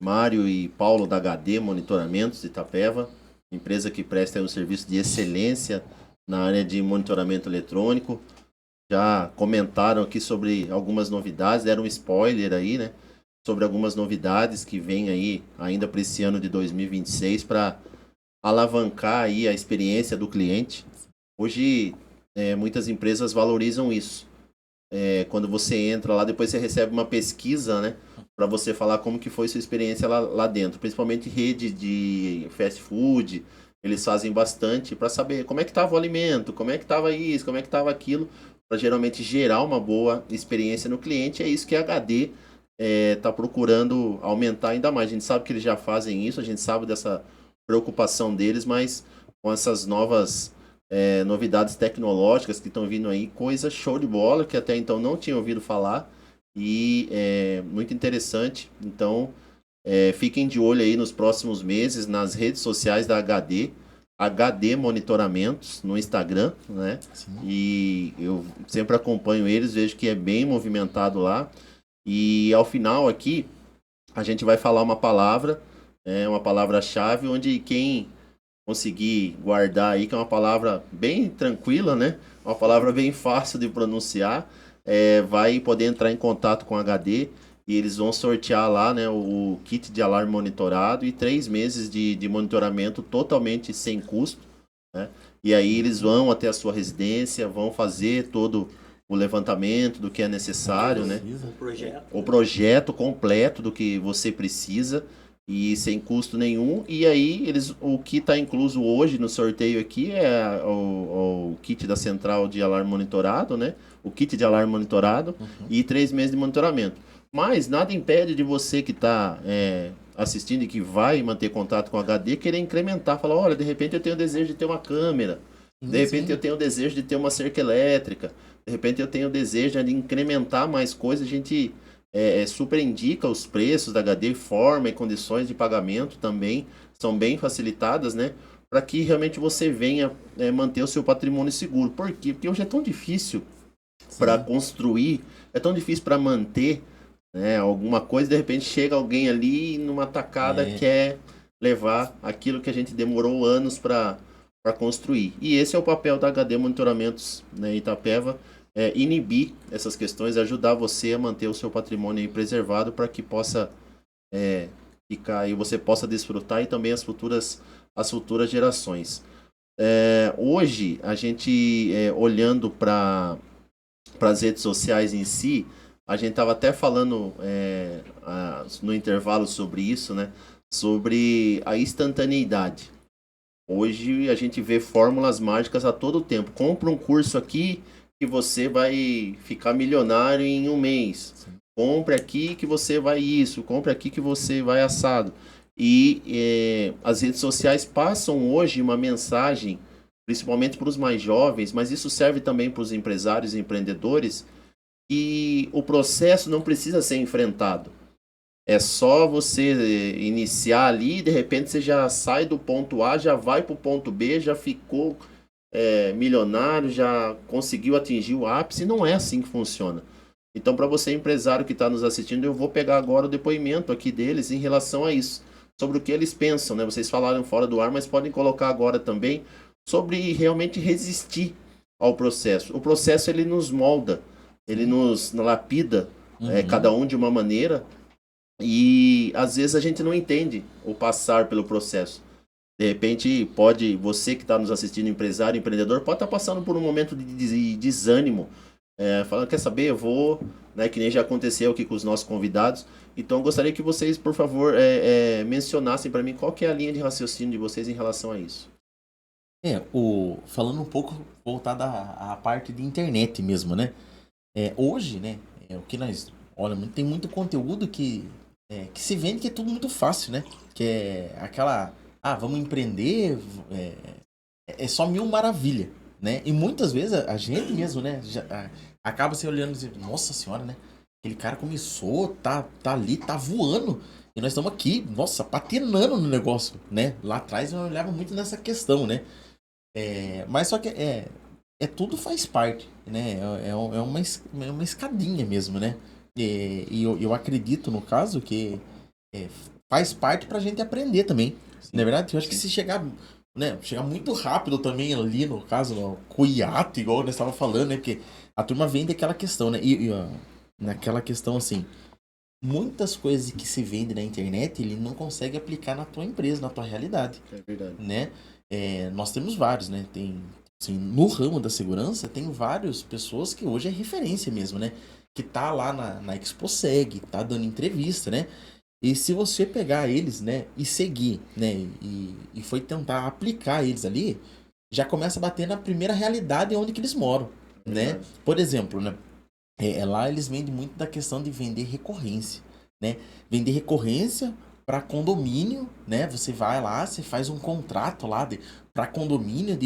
Mário e Paulo da HD Monitoramentos de Itapeva, empresa que presta um serviço de excelência na área de monitoramento eletrônico. Já comentaram aqui sobre algumas novidades, deram um spoiler aí, né? Sobre algumas novidades que vem aí ainda para esse ano de 2026 para alavancar aí a experiência do cliente. Hoje, muitas empresas valorizam isso. Quando você entra lá, depois você recebe uma pesquisa, né? Para você falar como que foi sua experiência lá dentro. Principalmente rede de fast food, eles fazem bastante para saber como é que estava o alimento, como é que estava isso, como é que estava aquilo, para geralmente gerar uma boa experiência no cliente. É isso que a HD está procurando aumentar ainda mais. A gente sabe que eles já fazem isso, a gente sabe dessa preocupação deles, mas com essas novas novidades tecnológicas que estão vindo aí, coisa show de bola, que até então não tinha ouvido falar, e muito interessante. Então, fiquem de olho aí nos próximos meses nas redes sociais da HD Monitoramentos no Instagram, né? Sim. E eu sempre acompanho eles, vejo que é bem movimentado lá. E ao final aqui, a gente vai falar uma palavra-chave, onde quem conseguir guardar aí, que é uma palavra bem tranquila, né? Uma palavra bem fácil de pronunciar, vai poder entrar em contato com a HD e eles vão sortear lá, né, o kit de alarme monitorado e 3 meses de monitoramento totalmente sem custo, né? E aí eles vão até a sua residência, vão fazer todo o levantamento do que é necessário, né? O projeto completo do que você precisa e sem custo nenhum. E aí o que está incluso hoje no sorteio aqui é o kit da central de alarme monitorado, né? O kit de alarme monitorado e 3 meses de monitoramento. Mas nada impede de você que está assistindo e que vai manter contato com a HD querer incrementar, falar, olha, de repente eu tenho desejo de ter uma câmera, de repente eu tenho desejo de ter uma cerca elétrica, de repente eu tenho desejo de incrementar mais coisas. A gente super indica os preços da HD, forma e condições de pagamento também são bem facilitadas, né? Para que realmente você venha manter o seu patrimônio seguro. Por quê? Porque hoje é tão difícil para construir, é tão difícil para manter, né, alguma coisa. De repente chega alguém ali numa tacada quer levar aquilo que a gente demorou anos para construir. E esse é o papel da HD Monitoramentos, né, Itapeva, inibir essas questões, ajudar você a manter o seu patrimônio aí preservado para que possa ficar e você possa desfrutar, e também as futuras gerações. Hoje, a gente olhando para as redes sociais em si, a gente estava até falando no intervalo sobre isso, né? Sobre a instantaneidade. Hoje a gente vê fórmulas mágicas a todo tempo. Compra um curso aqui que você vai ficar milionário em um mês. Sim. Compre aqui que você vai isso. Compre aqui que você vai assado. E as redes sociais passam hoje uma mensagem, principalmente para os mais jovens, mas isso serve também para os empresários e empreendedores, que o processo não precisa ser enfrentado. É só você iniciar ali e de repente você já sai do ponto A, já vai para o ponto B, já ficou milionário, já conseguiu atingir o ápice. Não é assim que funciona. Então, para você empresário que está nos assistindo, eu vou pegar agora o depoimento aqui deles em relação a isso, sobre o que eles pensam, né? Vocês falaram fora do ar, mas podem colocar agora também, sobre realmente resistir ao processo. O processo, ele nos molda, ele nos lapida, cada um de uma maneira, e às vezes a gente não entende o passar pelo processo. De repente, você que está nos assistindo, empresário, empreendedor, pode estar passando por um momento de desânimo, falando, quer saber, eu vou, né, que nem já aconteceu aqui com os nossos convidados. Então, eu gostaria que vocês, por favor, mencionassem para mim qual que é a linha de raciocínio de vocês em relação a isso. Falando um pouco voltada à parte de internet mesmo, né? Hoje, né, o que nós olhamos, tem muito conteúdo que se vende, que é tudo muito fácil, né? Que é aquela, vamos empreender, é só mil maravilha, né? E muitas vezes a gente mesmo, né, acaba se olhando e dizendo, nossa senhora, né? Aquele cara começou, tá ali, tá voando, e nós estamos aqui, nossa, patinando no negócio, né? Lá atrás eu olhava muito nessa questão, né? Mas só que tudo faz parte, né? É uma escadinha mesmo, né? E eu acredito, no caso, que faz parte pra gente aprender também. Sim. Na verdade, eu acho que se chegar muito rápido também ali, no caso, com o hiato, igual nós estávamos falando, né? Porque a turma vem daquela questão, né? E naquela questão, assim, muitas coisas que se vende na internet, ele não consegue aplicar na tua empresa, na tua realidade. É verdade. Né? Nós temos vários, né? Tem, assim, no ramo da segurança, tem várias pessoas que hoje é referência mesmo, né? Que tá lá na ExpoSeg, tá dando entrevista, né? E se você pegar eles, né, e seguir, né, e foi tentar aplicar eles ali, já começa a bater na primeira realidade onde que eles moram, né? Verdade. Por exemplo, né? Lá eles vendem muito da questão de vender recorrência, né? Vender recorrência para condomínio, né? Você vai lá, você faz um contrato lá para condomínio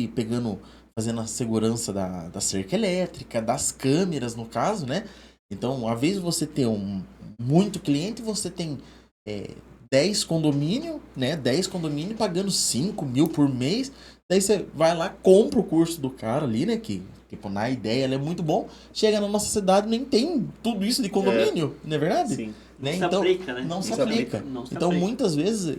fazendo a segurança da cerca elétrica, das câmeras no caso, né? Então, uma vez você ter muito cliente, você tem 10 condomínio, né? 10 condomínio pagando 5 mil por mês. Daí você vai lá, compra o curso do cara ali, né? Que, tipo, na ideia ele é muito bom. Chega na nossa cidade, nem tem tudo isso de condomínio, não é verdade? Sim. Né? Não se aplica, né? Não se se aplica. Não se Então, aplica. muitas vezes,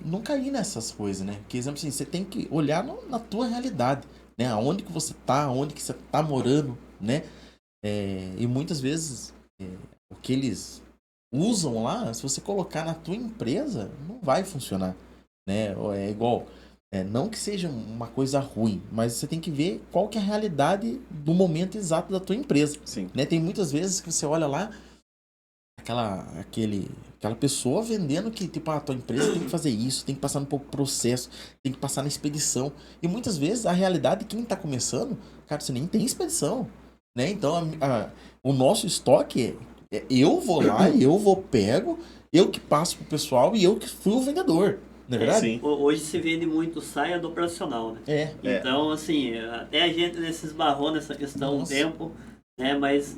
não cair nessas coisas, né? Porque, exemplo assim, você tem que olhar na tua realidade, né? Aonde que você tá, aonde que você tá morando, né? E muitas vezes, o que eles usam lá, se você colocar na tua empresa, não vai funcionar, né? É igual, não que seja uma coisa ruim, mas você tem que ver qual que é a realidade do momento exato da tua empresa, Sim. né? Tem muitas vezes que você olha lá, aquela pessoa vendendo que, tipo, a tua empresa tem que fazer isso, tem que passar no processo, tem que passar na expedição. E muitas vezes a realidade, quem tá começando, cara, você nem tem expedição, né? Então, o nosso estoque eu vou lá, pego, eu que passo pro pessoal e eu que fui o vendedor, não é verdade? Sim. Hoje se vende muito saia do operacional, né? É. Então, assim, até a gente se esbarrou nessa questão Nossa. um tempo, né? Mas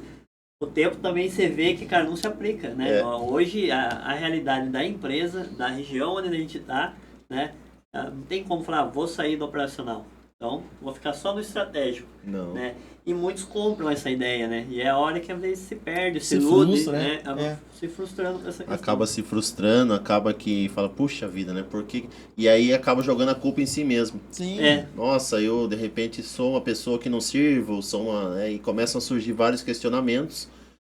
o tempo também você vê que, cara, não se aplica, né? É. Hoje, a realidade da empresa, da região onde a gente tá, né? Não tem como falar, vou sair do operacional. Então, vou ficar só no estratégico, Não. né? E muitos compram essa ideia, né? E é a hora que às vezes se perde, se Se ilude, frustra, né? né? Acaba se frustrando com essa questão. Acaba se frustrando, acaba que fala, puxa vida, né? E aí acaba jogando a culpa em si mesmo. Sim. Nossa, eu de repente sou uma pessoa que não sirvo, e começam a surgir vários questionamentos.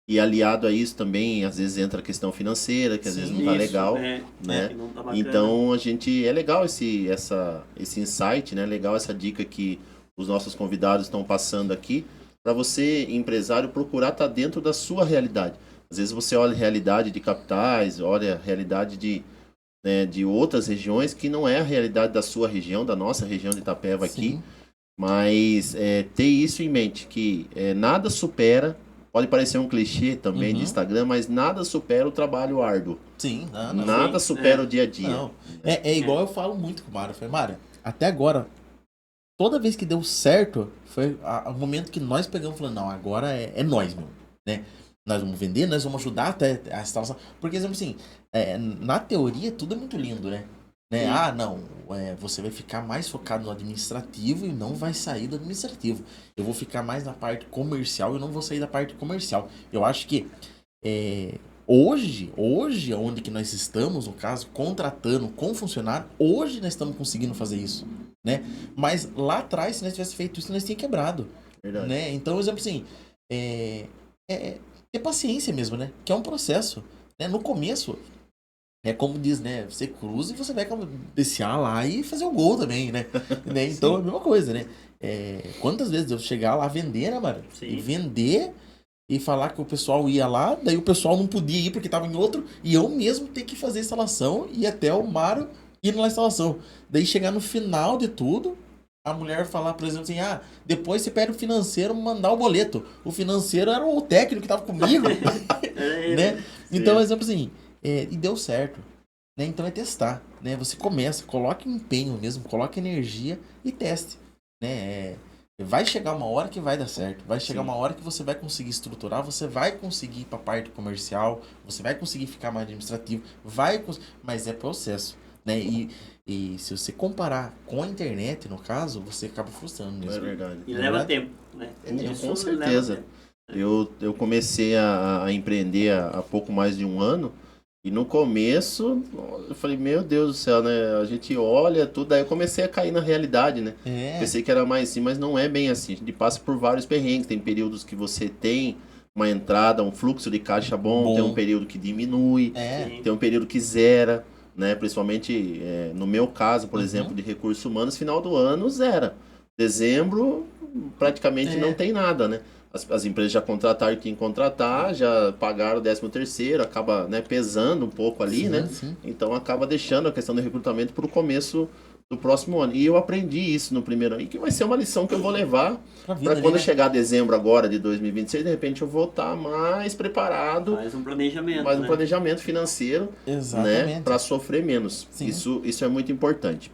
E aliado a isso também, às vezes entra a questão financeira, que às vezes não tá Isso, legal, né? né? Que não tá bacana. Então é legal esse insight, né? Legal essa dica que os nossos convidados estão passando aqui, para você, empresário, procurar estar dentro da sua realidade. Às vezes você olha a realidade de capitais, olha a realidade de outras regiões que não é a realidade da sua região, da nossa região de Itapeva aqui, Sim. mas ter isso em mente, que nada supera. Pode parecer um clichê também de Instagram, mas nada supera o trabalho árduo. Sim, não. Nada Sim, supera o dia a dia. Não. É igual eu falo muito com o Mário. Eu falei, Mário, até agora, toda vez que deu certo, foi o momento que nós pegamos e falamos, não, agora é nós, meu, né? Nós vamos vender, nós vamos ajudar até a instalação. Porque, exemplo assim, na teoria tudo é muito lindo, né? Você vai ficar mais focado no administrativo e não vai sair do administrativo. Eu vou ficar mais na parte comercial e não vou sair da parte comercial. Eu acho que hoje, onde que nós estamos, no caso, contratando com funcionário, hoje nós estamos conseguindo fazer isso, né? Mas lá atrás, se nós tivesse feito isso, nós tínhamos quebrado, Verdade. né? Então, exemplo assim, ter paciência mesmo, né? Que é um processo, né? No começo, como diz, né? Você cruza e você vai descer lá e fazer o gol também, né? Então é a mesma coisa, né? Quantas vezes eu chegar lá vender, né, mano? Sim. E vender e falar que o pessoal ia lá, daí o pessoal não podia ir porque tava em outro, e eu mesmo ter que fazer a instalação e até o Mário ir na instalação. Daí chegar no final de tudo, a mulher falar, por exemplo, assim, depois você pede o financeiro mandar o boleto. O financeiro era o técnico que tava comigo, né? Então, exemplo assim, e deu certo, né? Então é testar, né? Você começa, coloque empenho mesmo, coloque energia e teste, né? Vai chegar uma hora que vai dar certo, vai chegar uma hora que você vai conseguir estruturar, você vai conseguir ir para a parte comercial, você vai conseguir ficar mais administrativo, mas é processo, né? E se você comparar com a internet, no caso, você acaba frustrando mesmo. É verdade. E leva tempo, né? Com certeza. Eu comecei a empreender há pouco mais de um ano. E no começo, eu falei, meu Deus do céu, né? A gente olha tudo, aí eu comecei a cair na realidade, né? Pensei que era mais assim, mas não é bem assim. A gente passa por vários perrengues. Tem períodos que você tem uma entrada, um fluxo de caixa bom. Tem um período que diminui, tem um período que zera, né? Principalmente no meu caso, por exemplo, de recursos humanos, final do ano zera. Dezembro, praticamente não tem nada, né? As empresas já contrataram quem contratar, já pagaram o 13º, acaba, né, pesando um pouco ali, né? Sim. Então acaba deixando a questão do recrutamento para o começo do próximo ano. E eu aprendi isso no primeiro ano. E que vai ser uma lição que eu vou levar Pra vida para quando ali, né? chegar dezembro agora de 2026, de repente eu vou estar mais preparado, Faz um planejamento, mais um né? planejamento financeiro, né, Exatamente. para sofrer menos. Sim. Isso é muito importante.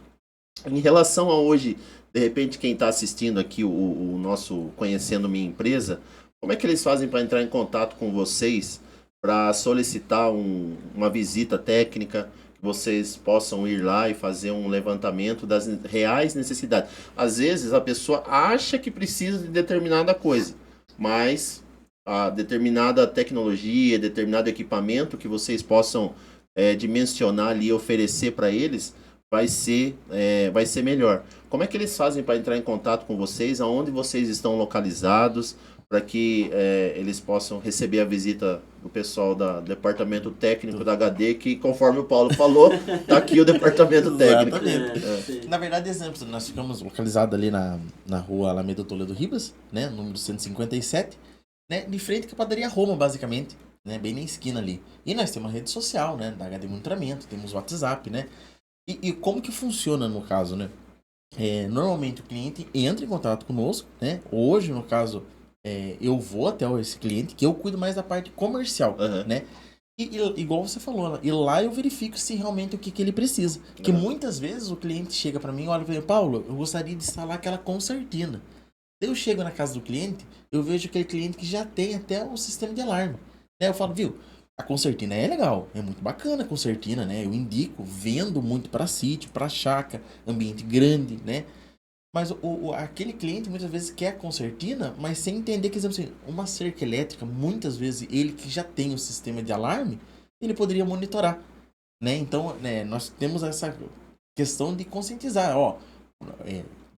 Em relação a hoje, de repente quem está assistindo aqui o nosso Conhecendo Minha Empresa, como é que eles fazem para entrar em contato com vocês para solicitar uma visita técnica, que vocês possam ir lá e fazer um levantamento das reais necessidades? Às vezes a pessoa acha que precisa de determinada coisa, mas a determinada tecnologia, determinado equipamento que vocês possam dimensionar ali e oferecer para eles vai ser melhor. Como é que eles fazem para entrar em contato com vocês? Aonde vocês estão localizados? Para que eles possam receber a visita do pessoal do departamento técnico da HD, que conforme o Paulo falou, tá aqui o departamento técnico. Exatamente. Sim. Na verdade, exemplo, nós ficamos localizados ali na rua Alameda Toledo Ribas, né, número 157, né, de frente com a padaria Roma, basicamente, né, bem na esquina ali. E nós temos uma rede social, né, da HD Monitoramento, temos o WhatsApp, né, e como que funciona no caso, né? Normalmente o cliente entra em contato conosco, né, hoje, no caso, eu vou até esse cliente, que eu cuido mais da parte comercial, Uhum. né? E igual você falou, e lá eu verifico se realmente o que ele precisa. Porque Uhum. muitas vezes o cliente chega para mim e olha e fala, Paulo, eu gostaria de instalar aquela concertina. Daí eu chego na casa do cliente, eu vejo aquele cliente que já tem até o sistema de alarme. Daí eu falo, viu, a concertina é legal, é muito bacana a concertina, né? Eu indico, vendo muito para sítio, para chácara, ambiente grande, né? Mas aquele cliente muitas vezes quer a concertina, mas sem entender que, exemplo assim, uma cerca elétrica, muitas vezes ele que já tem o sistema de alarme, ele poderia monitorar, né? Então, né, nós temos essa questão de conscientizar, ó,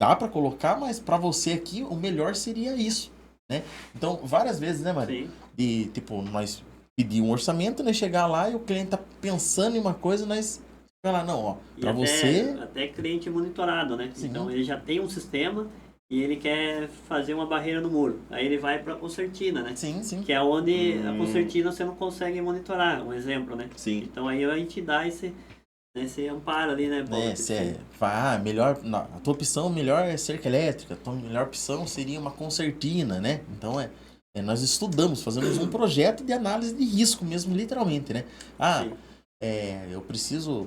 dá para colocar, mas para você aqui o melhor seria isso, né? Então, várias vezes, né, Mário? Sim. De, tipo, nós pedir um orçamento, né, chegar lá e o cliente tá pensando em uma coisa, nós falar, não, ó, E para até, você... até cliente monitorado, né? Sim. Então ele já tem um sistema e ele quer fazer uma barreira no muro. Aí ele vai para a concertina, né? Sim, sim. Que é onde a concertina você não consegue monitorar, um exemplo, né? Sim. Então aí a gente dá esse amparo ali, né, Paulo? Melhor, a tua opção melhor é cerca elétrica, a tua melhor opção seria uma concertina, né? Então nós estudamos, fazemos um projeto de análise de risco mesmo, literalmente, né? Sim. Eu preciso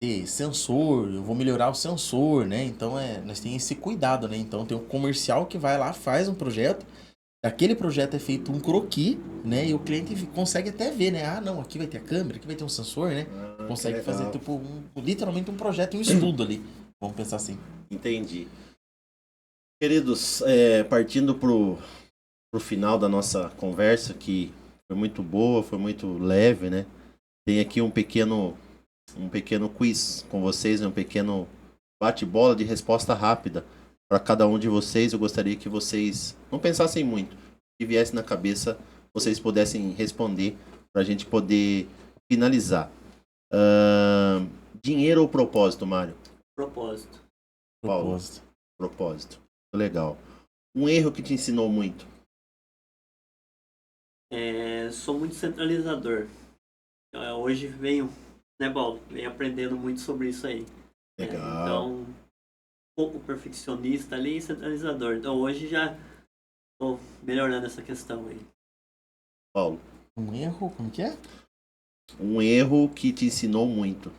ter sensor, eu vou melhorar o sensor, né? Então nós temos esse cuidado, né? Então tem um comercial que vai lá, faz um projeto, aquele projeto é feito um croquis, né? E o cliente consegue até ver, né? Ah, não, aqui vai ter a câmera, aqui vai ter um sensor, né? Consegue que fazer legal. tipo literalmente um projeto, um estudo ali. Vamos pensar assim. Entendi. Queridos, partindo pro final da nossa conversa, que foi muito boa, foi muito leve, né? Tem aqui um pequeno quiz com vocês, um pequeno bate-bola de resposta rápida para cada um de vocês. Eu gostaria que vocês não pensassem muito, que viesse na cabeça, vocês pudessem responder para a gente poder finalizar. Dinheiro ou propósito, Mário? Propósito. Paulo. Propósito. Propósito. Legal. Um erro que te ensinou muito? Sou muito centralizador. Hoje venho, né, Paulo? Venho aprendendo muito sobre isso aí. Legal. Então, um pouco perfeccionista ali e centralizador. Então hoje já estou melhorando essa questão aí. Paulo, Um erro, como que é? um erro que te ensinou muito.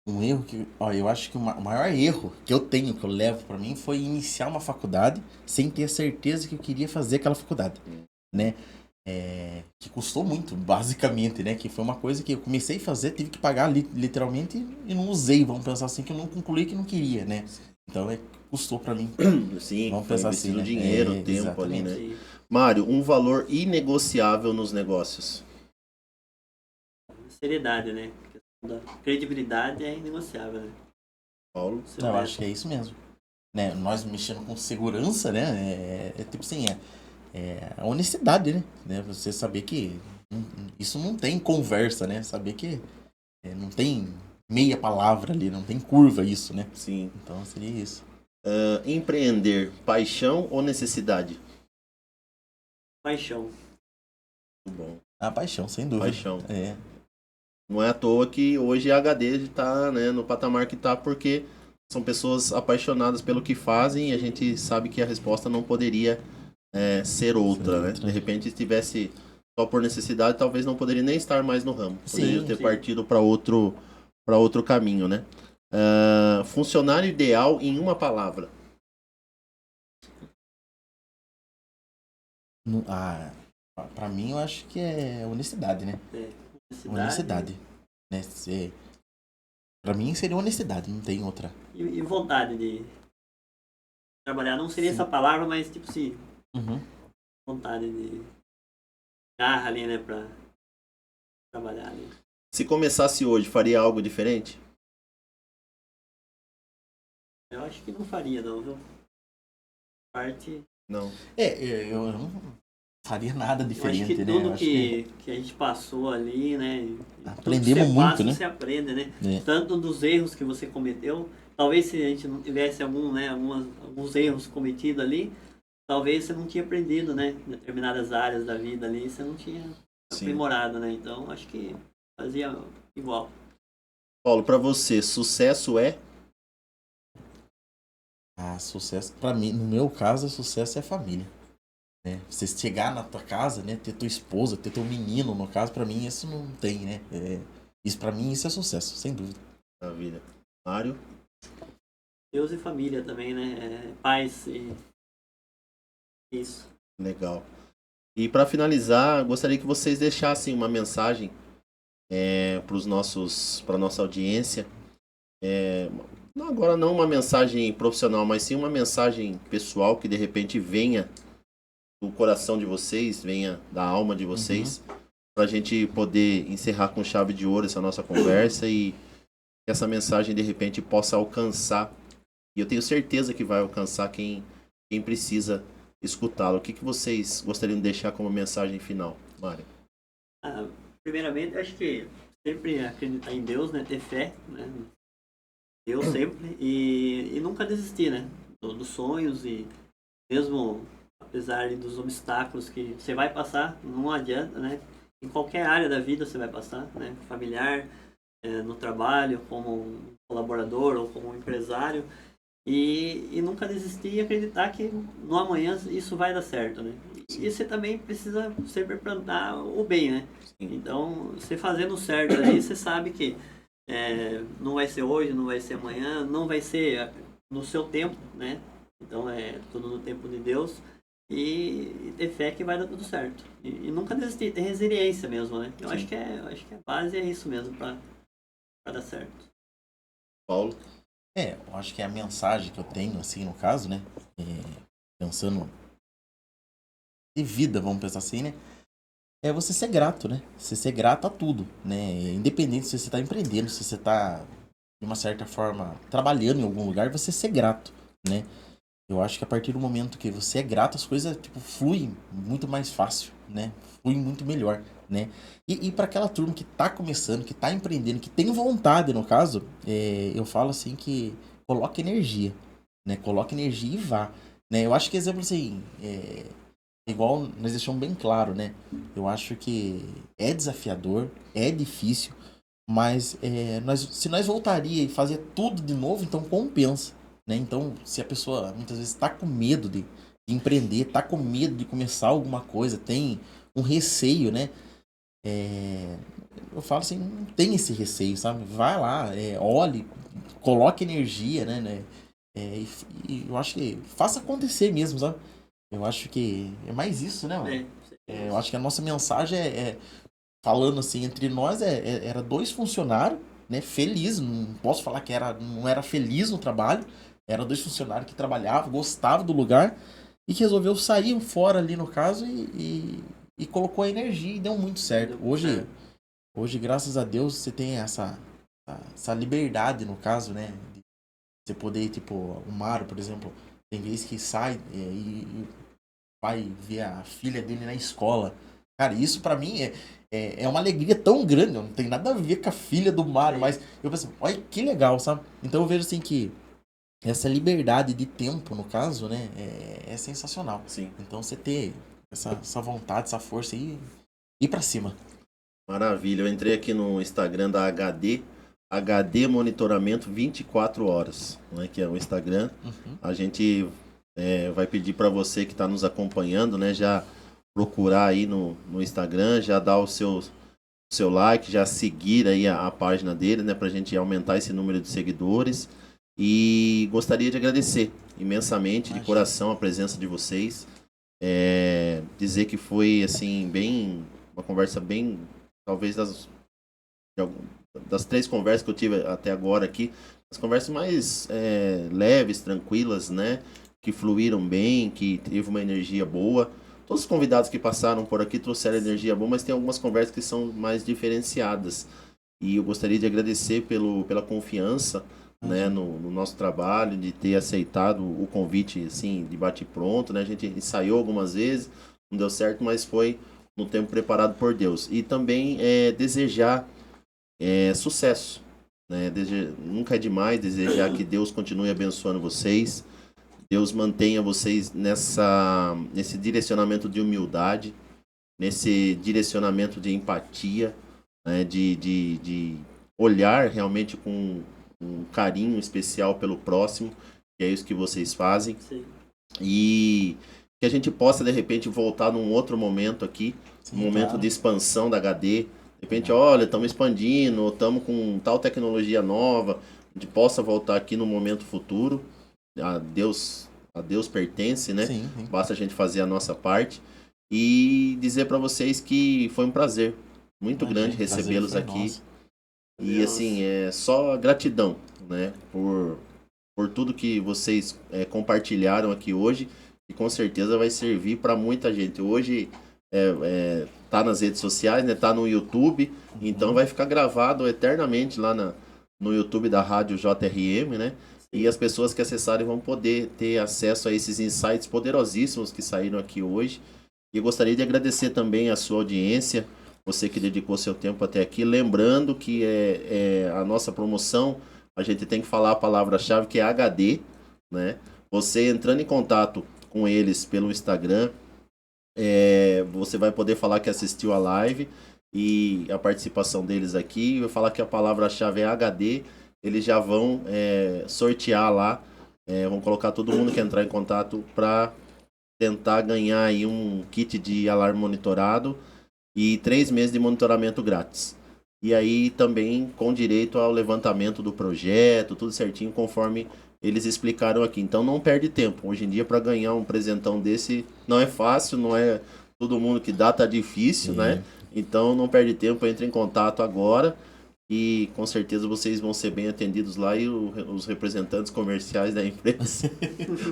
Um erro que, eu acho que o maior erro que eu tenho, que eu levo pra mim, foi iniciar uma faculdade sem ter certeza que eu queria fazer aquela faculdade, né? Que custou muito, basicamente, né? Que foi uma coisa que eu comecei a fazer, tive que pagar literalmente e não usei, vamos pensar assim, que eu não concluí que não queria, né? Então, custou pra mim. Sim, Vamos foi pensar investido assim, né? dinheiro, tempo ali, né? Sim. Mário, um valor inegociável nos negócios. Seriedade, né? A questão da credibilidade é inegociável, né? Paulo, Eu acho que é isso mesmo. Né? Nós mexendo com segurança, né? Tipo assim, a honestidade, né? Você saber que isso não tem conversa, né? Saber que não tem meia palavra ali, não tem curva isso, né? sim. Então seria isso. Empreender, paixão ou necessidade? Paixão. Muito bom. A paixão, sem dúvida. Paixão. Não é à toa que hoje a HD está, né, no patamar que está, porque são pessoas apaixonadas pelo que fazem e a gente sabe que a resposta não poderia ser outra, né? De repente, se tivesse só por necessidade, talvez não poderia nem estar mais no ramo. Poderia ter partido para outro caminho, né? Funcionário ideal em uma palavra. Pra mim, eu acho que é honestidade, né? Honestidade. Né? Pra mim, seria honestidade, não tem outra. E vontade de trabalhar. Não seria essa palavra, mas tipo assim, vontade de garra ali, né, pra trabalhar ali. Se começasse hoje, faria algo diferente? Eu acho que não faria, não, viu? Parte... Não. Eu não faria nada diferente, acho que né? tudo que a gente passou ali, né? Aprendemos muito, né? Você aprende, né? Tanto dos erros que você cometeu. Talvez se a gente não tivesse alguns erros cometidos ali, talvez você não tinha aprendido, né? Em determinadas áreas da vida ali, você não tinha aprimorado, né? Então, acho que fazia igual. Paulo, pra você, sucesso é? Sucesso, pra mim, no meu caso, sucesso é família. Né? Você chegar na tua casa, né? Ter tua esposa, ter teu menino, no caso, pra mim, isso não tem, né? Isso, pra mim, isso é sucesso, sem dúvida. Maravilha. Mário? Deus e família também, né? Paz e... Isso. Legal. E para finalizar, gostaria que vocês deixassem uma mensagem para nossa audiência. Agora não uma mensagem profissional, mas sim uma mensagem pessoal que de repente venha do coração de vocês, venha da alma de vocês, para a gente poder encerrar com chave de ouro essa nossa conversa e que essa mensagem de repente possa alcançar. E eu tenho certeza que vai alcançar quem precisa escutá-lo. O que vocês gostariam de deixar como mensagem final, Mário? Primeiramente, eu acho que sempre acreditar em Deus, né? Ter fé, né? Deus sempre. E nunca desistir, né? Dos sonhos e mesmo apesar dos obstáculos que você vai passar, não adianta, né? Em qualquer área da vida você vai passar, né? Familiar, no trabalho, como um colaborador ou como um empresário. E nunca desistir e acreditar que no amanhã isso vai dar certo, né? E você também precisa sempre plantar o bem, né? Então, você fazendo certo aí, você sabe que não vai ser hoje, não vai ser amanhã, não vai ser no seu tempo, né? Então, é tudo no tempo de Deus. E ter fé que vai dar tudo certo. E nunca desistir, ter resiliência mesmo, né? Eu acho que a base é isso mesmo para dar certo. Paulo? Eu acho que a mensagem que eu tenho, assim, no caso, né? Pensando de vida, vamos pensar assim, né? É você ser grato, né? Você ser grato a tudo, né? Independente se você está empreendendo, se você está, de uma certa forma, trabalhando em algum lugar, você ser grato, né? Eu acho que a partir do momento que você é grato, as coisas, tipo, fluem muito mais fácil, né? Fluem muito melhor, né? E para aquela turma que tá começando, que tá empreendendo, que tem vontade, no caso, eu falo assim que coloque energia, né? Coloque energia e vá, né? Eu acho que, exemplo assim, igual nós deixamos bem claro, né? Eu acho que é desafiador, é difícil, mas se nós voltaria e fazer tudo de novo, então compensa, né? Então, se a pessoa muitas vezes está com medo de empreender, está com medo de começar alguma coisa, tem um receio, né? Eu falo assim, não tem esse receio, sabe? Vai lá, olhe, coloque energia, né? E eu acho que faça acontecer mesmo, sabe? Eu acho que é mais isso, né, mano? Eu acho que a nossa mensagem falando assim, entre nós, era 2 funcionários, né? Feliz, não posso falar que não era feliz no trabalho, era 2 funcionários que trabalhavam, gostavam do lugar e que resolveu sair fora ali no caso e colocou a energia e deu muito certo. Hoje, graças a Deus, você tem essa liberdade, no caso, né? De você poder, tipo, o Mário, por exemplo, tem vezes que sai e vai ver a filha dele na escola. Cara, isso pra mim é uma alegria tão grande, não tem nada a ver com a filha do Mário, mas eu penso, olha que legal, sabe? Então eu vejo assim que essa liberdade de tempo, no caso, né, é sensacional. Sim. Então você ter essa vontade, essa força e ir pra cima. Maravilha. Eu entrei aqui no Instagram da HD. HD Monitoramento 24 horas, né, que é o Instagram. A gente vai pedir para você que está nos acompanhando, né, já procurar aí no Instagram, já dar o seu like, já seguir aí a página dele, né, para a gente aumentar esse número de seguidores. E gostaria de agradecer imensamente, de coração, a presença de vocês. Dizer que foi, assim, uma conversa bem, talvez das 3 conversas que eu tive até agora aqui, as conversas mais leves, tranquilas, né, que fluíram bem, que teve uma energia boa. Todos os convidados que passaram por aqui trouxeram energia boa, mas tem algumas conversas que são mais diferenciadas. E eu gostaria de agradecer pela confiança, né, no nosso trabalho, de ter aceitado o convite, assim, de bate-pronto, né? A gente ensaiou algumas vezes, não deu certo, mas foi no tempo preparado por Deus. E também desejar sucesso, né? Nunca é demais desejar que Deus continue abençoando vocês, Deus mantenha vocês nesse direcionamento de humildade, nesse direcionamento de empatia, né? De olhar realmente com um carinho especial pelo próximo, que é isso que vocês fazem. Sim. E que a gente possa, de repente, voltar num outro momento aqui, Sim, um momento claro. de expansão da HD. De repente, olha, estamos expandindo, estamos com tal tecnologia nova, a gente possa voltar aqui no momento futuro. A Deus pertence, né? Sim. Basta a gente fazer a nossa parte. E dizer para vocês que foi um prazer muito grande recebê-los Prazer foi aqui. nosso. E assim, só gratidão, né, por tudo que vocês compartilharam aqui hoje, e com certeza vai servir para muita gente. Hoje tá nas redes sociais, né, tá no YouTube, então vai ficar gravado eternamente lá no YouTube da Rádio JRM, né, e as pessoas que acessarem vão poder ter acesso a esses insights poderosíssimos que saíram aqui hoje. E eu gostaria de agradecer também a sua audiência, você que dedicou seu tempo até aqui, lembrando que a nossa promoção, a gente tem que falar a palavra-chave que é HD, né? Você entrando em contato com eles pelo Instagram, você vai poder falar que assistiu a live e a participação deles aqui, vai falar que a palavra-chave é HD, eles já vão sortear lá, vão colocar todo mundo que entrar em contato para tentar ganhar aí um kit de alarme monitorado e 3 meses de monitoramento grátis. E aí também com direito ao levantamento do projeto, tudo certinho, conforme eles explicaram aqui. Então não perde tempo. Hoje em dia, para ganhar um presentão desse, não é fácil, não é todo mundo que dá, tá difícil, né? Então não perde tempo, entre em contato agora e com certeza vocês vão ser bem atendidos lá e os representantes comerciais da empresa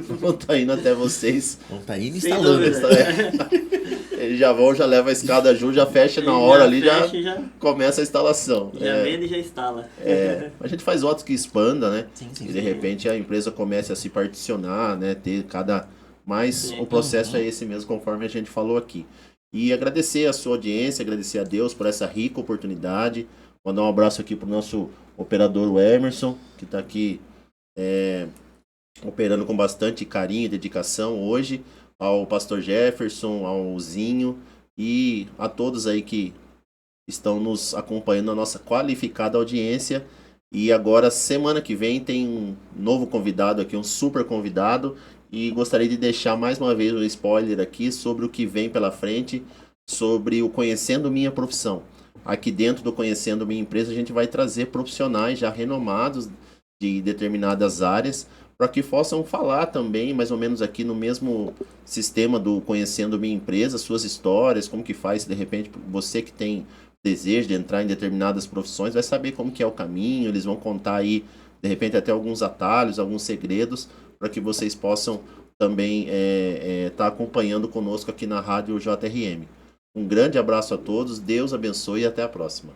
vão estar indo até vocês. Vão estar indo Sem instalando. dúvida. Eles já leva a escada junto, já fecha na hora ali, já já começa a instalação. vende e já instala. A gente faz votos que expanda, né? Sim. E de repente a empresa comece a se particionar, né? Ter mais o processo é esse mesmo, conforme a gente falou aqui. E agradecer a sua audiência, agradecer a Deus por essa rica oportunidade. Mandar um abraço aqui pro nosso operador, o Emerson, que está aqui operando com bastante carinho e dedicação hoje. Ao pastor Jefferson, ao Zinho e a todos aí que estão nos acompanhando, a nossa qualificada audiência. E agora, semana que vem, tem um novo convidado aqui, um super convidado. E gostaria de deixar mais uma vez um spoiler aqui sobre o que vem pela frente, sobre o Conhecendo Minha Profissão. Aqui dentro do Conhecendo Minha Empresa, a gente vai trazer profissionais já renomados de determinadas áreas, para que possam falar também, mais ou menos aqui no mesmo sistema do Conhecendo Minha Empresa, suas histórias, como que faz, de repente, você que tem desejo de entrar em determinadas profissões, vai saber como que é o caminho, eles vão contar aí, de repente, até alguns atalhos, alguns segredos, para que vocês possam também estar acompanhando conosco aqui na Rádio JRM. Um grande abraço a todos, Deus abençoe e até a próxima.